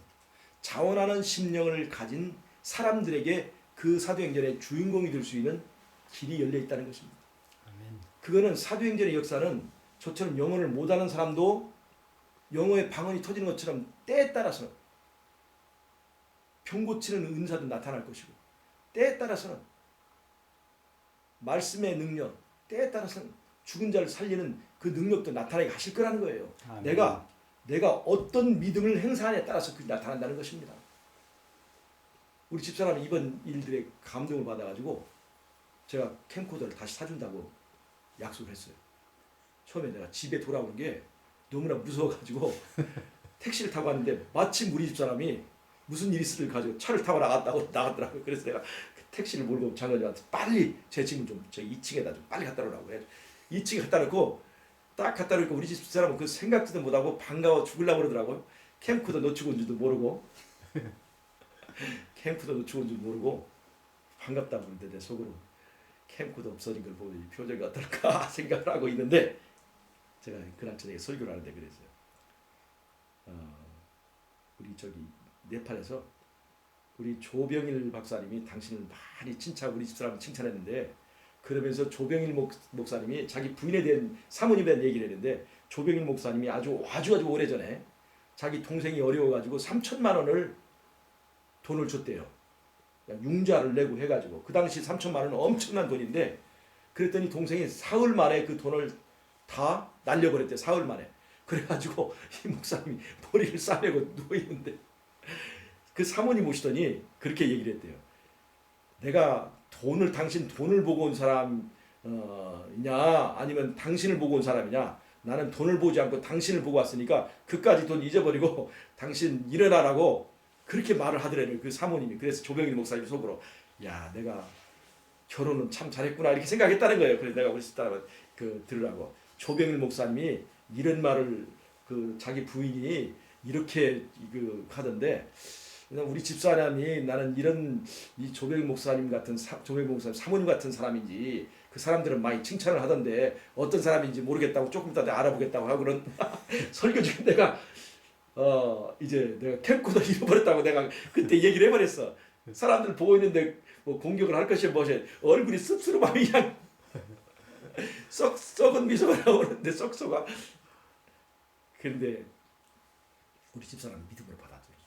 자원하는 심령을 가진 사람들에게 그 사도행전의 주인공이 될 수 있는 길이 열려 있다는 것입니다. 아멘. 그거는 사도행전의 역사는 저처럼 영어를 못하는 사람도 영어의 방언이 터지는 것처럼 때에 따라서는 병 고치는 은사도 나타날 것이고 때에 따라서는 말씀의 능력, 때에 따라서는 죽은 자를 살리는 그 능력도 나타나게 하실 거라는 거예요. 아멘. 내가 어떤 믿음을 행사하냐에 따라서 그게 나타난다는 것입니다. 우리 집사람이 이번 일들에 감동을 받아가지고 제가 캠코더를 다시 사준다고 약속을 했어요. 처음에 내가 집에 돌아오는 게 너무나 무서워가지고 택시를 타고 왔는데 마침 우리 집사람이 무슨 일이 있을 가지고 차를 타고 나갔더라고요. 그래서 내가 그 택시를 몰고 장관님한테 빨리 제 짐을 좀 저기 2층에다 좀 빨리 갖다 놓으라고 해서 2층에 갖다 놓고 딱 갖다 놓으니까 우리 집 사람은 그 생각지도 못하고 반가워 죽으려고 그러더라고요. 캠프도 놓치고 온 줄도 모르고 캠프도 놓치고 온 줄 모르고 반갑다고 그러는데 내 속으로 캠프도 없어진 걸 보고 표정이 어떨까 생각을 하고 있는데 제가 그날 저녁에 설교를 하는데 그랬어요. 우리 저기 네팔에서 우리 조병일 박사님이 당신을 많이 우리 집사람을 칭찬했는데 그러면서 조병일 목사님이 자기 부인에 대한 사모님에 대한 얘기를 했는데 조병일 목사님이 아주 오래전에 자기 동생이 어려워가지고 3천만 원을 돈을 줬대요. 융자를 내고 해가지고 그 당시 3천만 원은 엄청난 돈인데 그랬더니 동생이 사흘 만에 그 돈을 다 날려버렸대. 사흘 만에. 그래가지고 이 목사님이 머리를 싸매고 누워있는데 그 사모님 오시더니 그렇게 얘기를 했대요. 내가 당신 돈을 보고 온 사람이냐 아니면 당신을 보고 온 사람이냐. 나는 돈을 보지 않고 당신을 보고 왔으니까 그까지 돈 잊어버리고 당신 일어나라고 그렇게 말을 하더래요. 그 사모님이. 그래서 조병일 목사님 속으로 야 내가 결혼은 참 잘했구나 이렇게 생각했다는 거예요. 그래서 내가 우리 집사람 들으라고. 조병일 목사님이 이런 말을 자기 부인이 이렇게 하던데 우리 집사람이 나는 이런 이 조병일 목사님 같은 조병일 목사님 사모님 같은 사람인지 그 사람들은 많이 칭찬을 하던데 어떤 사람인지 모르겠다고 조금 이따 내가 알아보겠다고 하고 그런 설교 중에 내가 이제 내가 캠코더 잃어버렸다고 내가 그때 얘기를 해버렸어. 사람들 보고 있는데 뭐 공격을 할 것이 뭐지 얼굴이 씁쓸하면 그냥 썩은 미소가 나오는데 썩소가 그런데 우리 집사람은 믿음으로 받아주더라.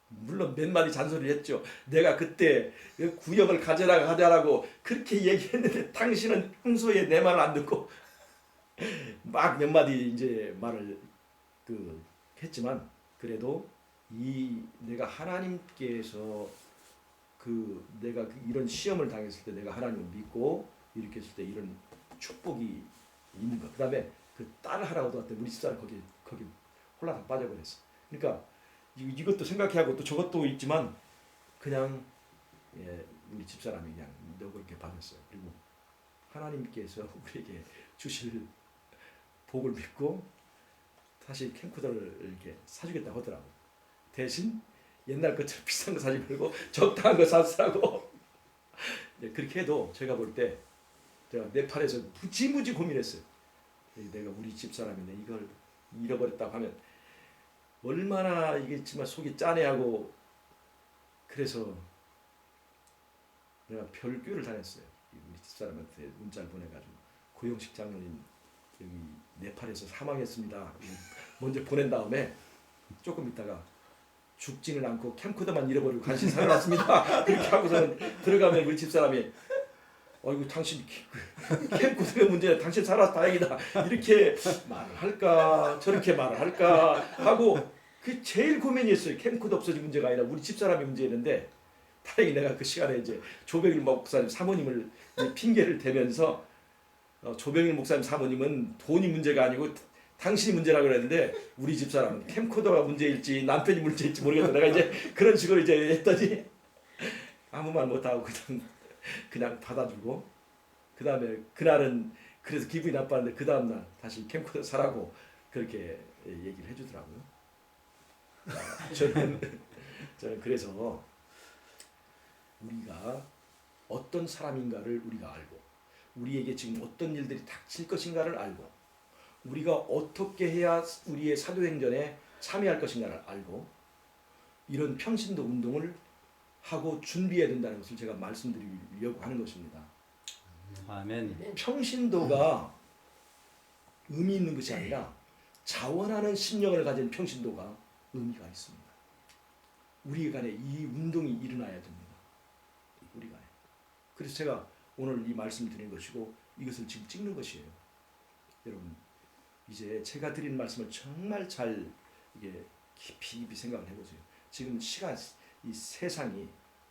물론 몇 마디 잔소리를 했죠. 내가 그때 구역을 가져라고 그렇게 얘기했는데 당신은 평소에 내 말을 안 듣고 막 몇 마디 이제 말을 했지만 그래도 내가 하나님께서 내가 이런 시험을 당했을 때 내가 하나님을 믿고 이렇게 했을 때 이런 축복이 있는 것. 그다음에 그 딸을 하라고 왔더니 우리 집사람 거기 홀라당 빠져버렸어. 그러니까 이것도 생각해하고 또 저것도 있지만 그냥 우리 집사람이 그냥 너 그렇게 받았어요. 그리고 하나님께서 우리에게 주실 복을 믿고 사실 캠코더를 이렇게 사주겠다고 하더라고. 대신 옛날 것처럼 비싼 거 사지 말고 적당한 거 사주라고. 그렇게 해도 제가 볼 때 제가 네팔에서 무지무지 고민했어요. 내가 우리 집사람인데 이걸 잃어버렸다고 하면 얼마나 이겠지만 속이 짠해하고 그래서 내가 별교를 다녔어요. 우리 집사람한테 문자를 보내가지고 고영식 장로님 여기 네팔에서 사망했습니다. 먼저 보낸 다음에 조금 있다가 죽지는 않고 캠코더만 잃어버리고 간신히 살아났습니다. 그렇게 하고서는 들어가면 우리 집사람이 어이구 당신 캠코더가 문제야. 당신 살아서 다행이다. 이렇게 말을 할까 저렇게 말을 할까 하고 그 제일 고민이었어요. 캠코더 없어진 문제가 아니라 우리 집사람이 문제였는데 다행히 내가 그 시간에 이제 조병일 목사님 사모님을 핑계를 대면서 조병일 목사님 사모님은 돈이 문제가 아니고 당신이 문제라고 그랬는데 우리 집사람은 캠코더가 문제일지 남편이 문제일지 모르겠다. 내가 이제 그런 식으로 이제 했더니 아무 말 못하고 그냥 받아주고 그 다음에 그날은 그래서 기분이 나빴는데 그 다음날 다시 캠코더 사라고 그렇게 얘기를 해주더라고요. 저는 그래서 우리가 어떤 사람인가를 우리가 알고 우리에게 지금 어떤 일들이 닥칠 것인가를 알고 우리가 어떻게 해야 우리의 사도행전에 참여할 것인가를 알고 이런 평신도 운동을 하고 준비해야 된다는 것을 제가 말씀드리려고 하는 것입니다. 아멘. 평신도가 의미 있는 것이 아니라 자원하는 심령을 가진 평신도가 의미가 있습니다. 우리 간에 이 운동이 일어나야 됩니다. 우리 간에. 그래서 제가 오늘 이 말씀 드린 것이고 이것을 지금 찍는 것이에요. 여러분 이제 제가 드린 말씀을 정말 잘 이게 깊이 생각을 해보세요. 지금 이 세상이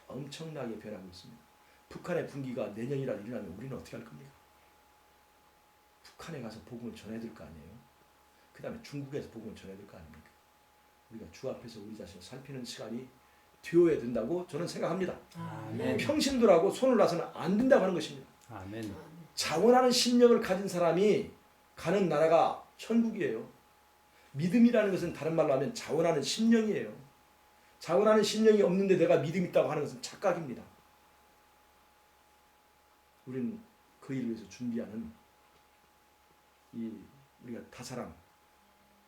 엄청나게 변하고 있습니다. 북한의 분기가 내년이라도 일어나면 우리는 어떻게 할 겁니까? 북한에 가서 복음을 전해야 될 거 아니에요? 그 다음에 중국에서 복음을 전해야 될 거 아닙니까? 우리가 주 앞에서 우리 자신을 살피는 시간이 되어야 된다고 저는 생각합니다. 아멘. 평신도라고 손을 놔서는 안 된다고 하는 것입니다. 아멘. 자원하는 심령을 가진 사람이 가는 나라가 천국이에요. 믿음이라는 것은 다른 말로 하면 자원하는 심령이에요. 자원하는 심령이 없는데 내가 믿음 있다고 하는 것은 착각입니다. 우리는 그 일을 위해서 준비하는 우리가 다사랑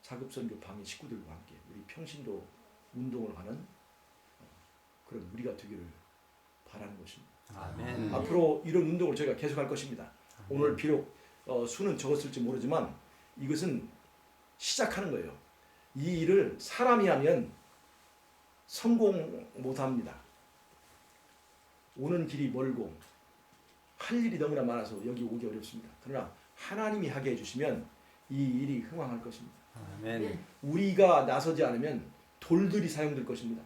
자급선교 방해 식구들과 함께 우리 평신도 운동을 하는 그런 우리가 되기를 바라는 것입니다. 아멘. 앞으로 이런 운동을 저희가 계속할 것입니다. 오늘 비록 수는 적었을지 모르지만 이것은 시작하는 거예요. 이 일을 사람이 하면 성공 못합니다. 오는 길이 멀고 할 일이 너무나 많아서 여기 오기 어렵습니다. 그러나 하나님이 하게 해주시면 이 일이 흥왕할 것입니다. 아멘. 우리가 나서지 않으면 돌들이 사용될 것입니다.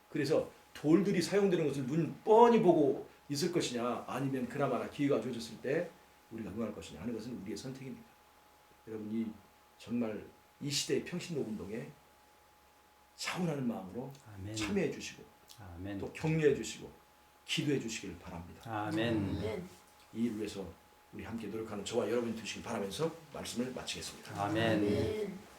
그래서 돌들이 사용되는 것을 눈 뻔히 보고 있을 것이냐 아니면 그나마나 기회가 주어졌을 때 우리가 응할 것이냐 하는 것은 우리의 선택입니다. 여러분이 정말 이 시대의 평신도운동에 차원하는 마음으로 아멘. 참여해 주시고 아멘. 또 격려해 주시고 기도해 주시길 바랍니다. 아멘. 이 일을 위해서 우리 함께 노력하는 저와 여러분이 되시길 바라면서 말씀을 마치겠습니다. 아멘. 아멘.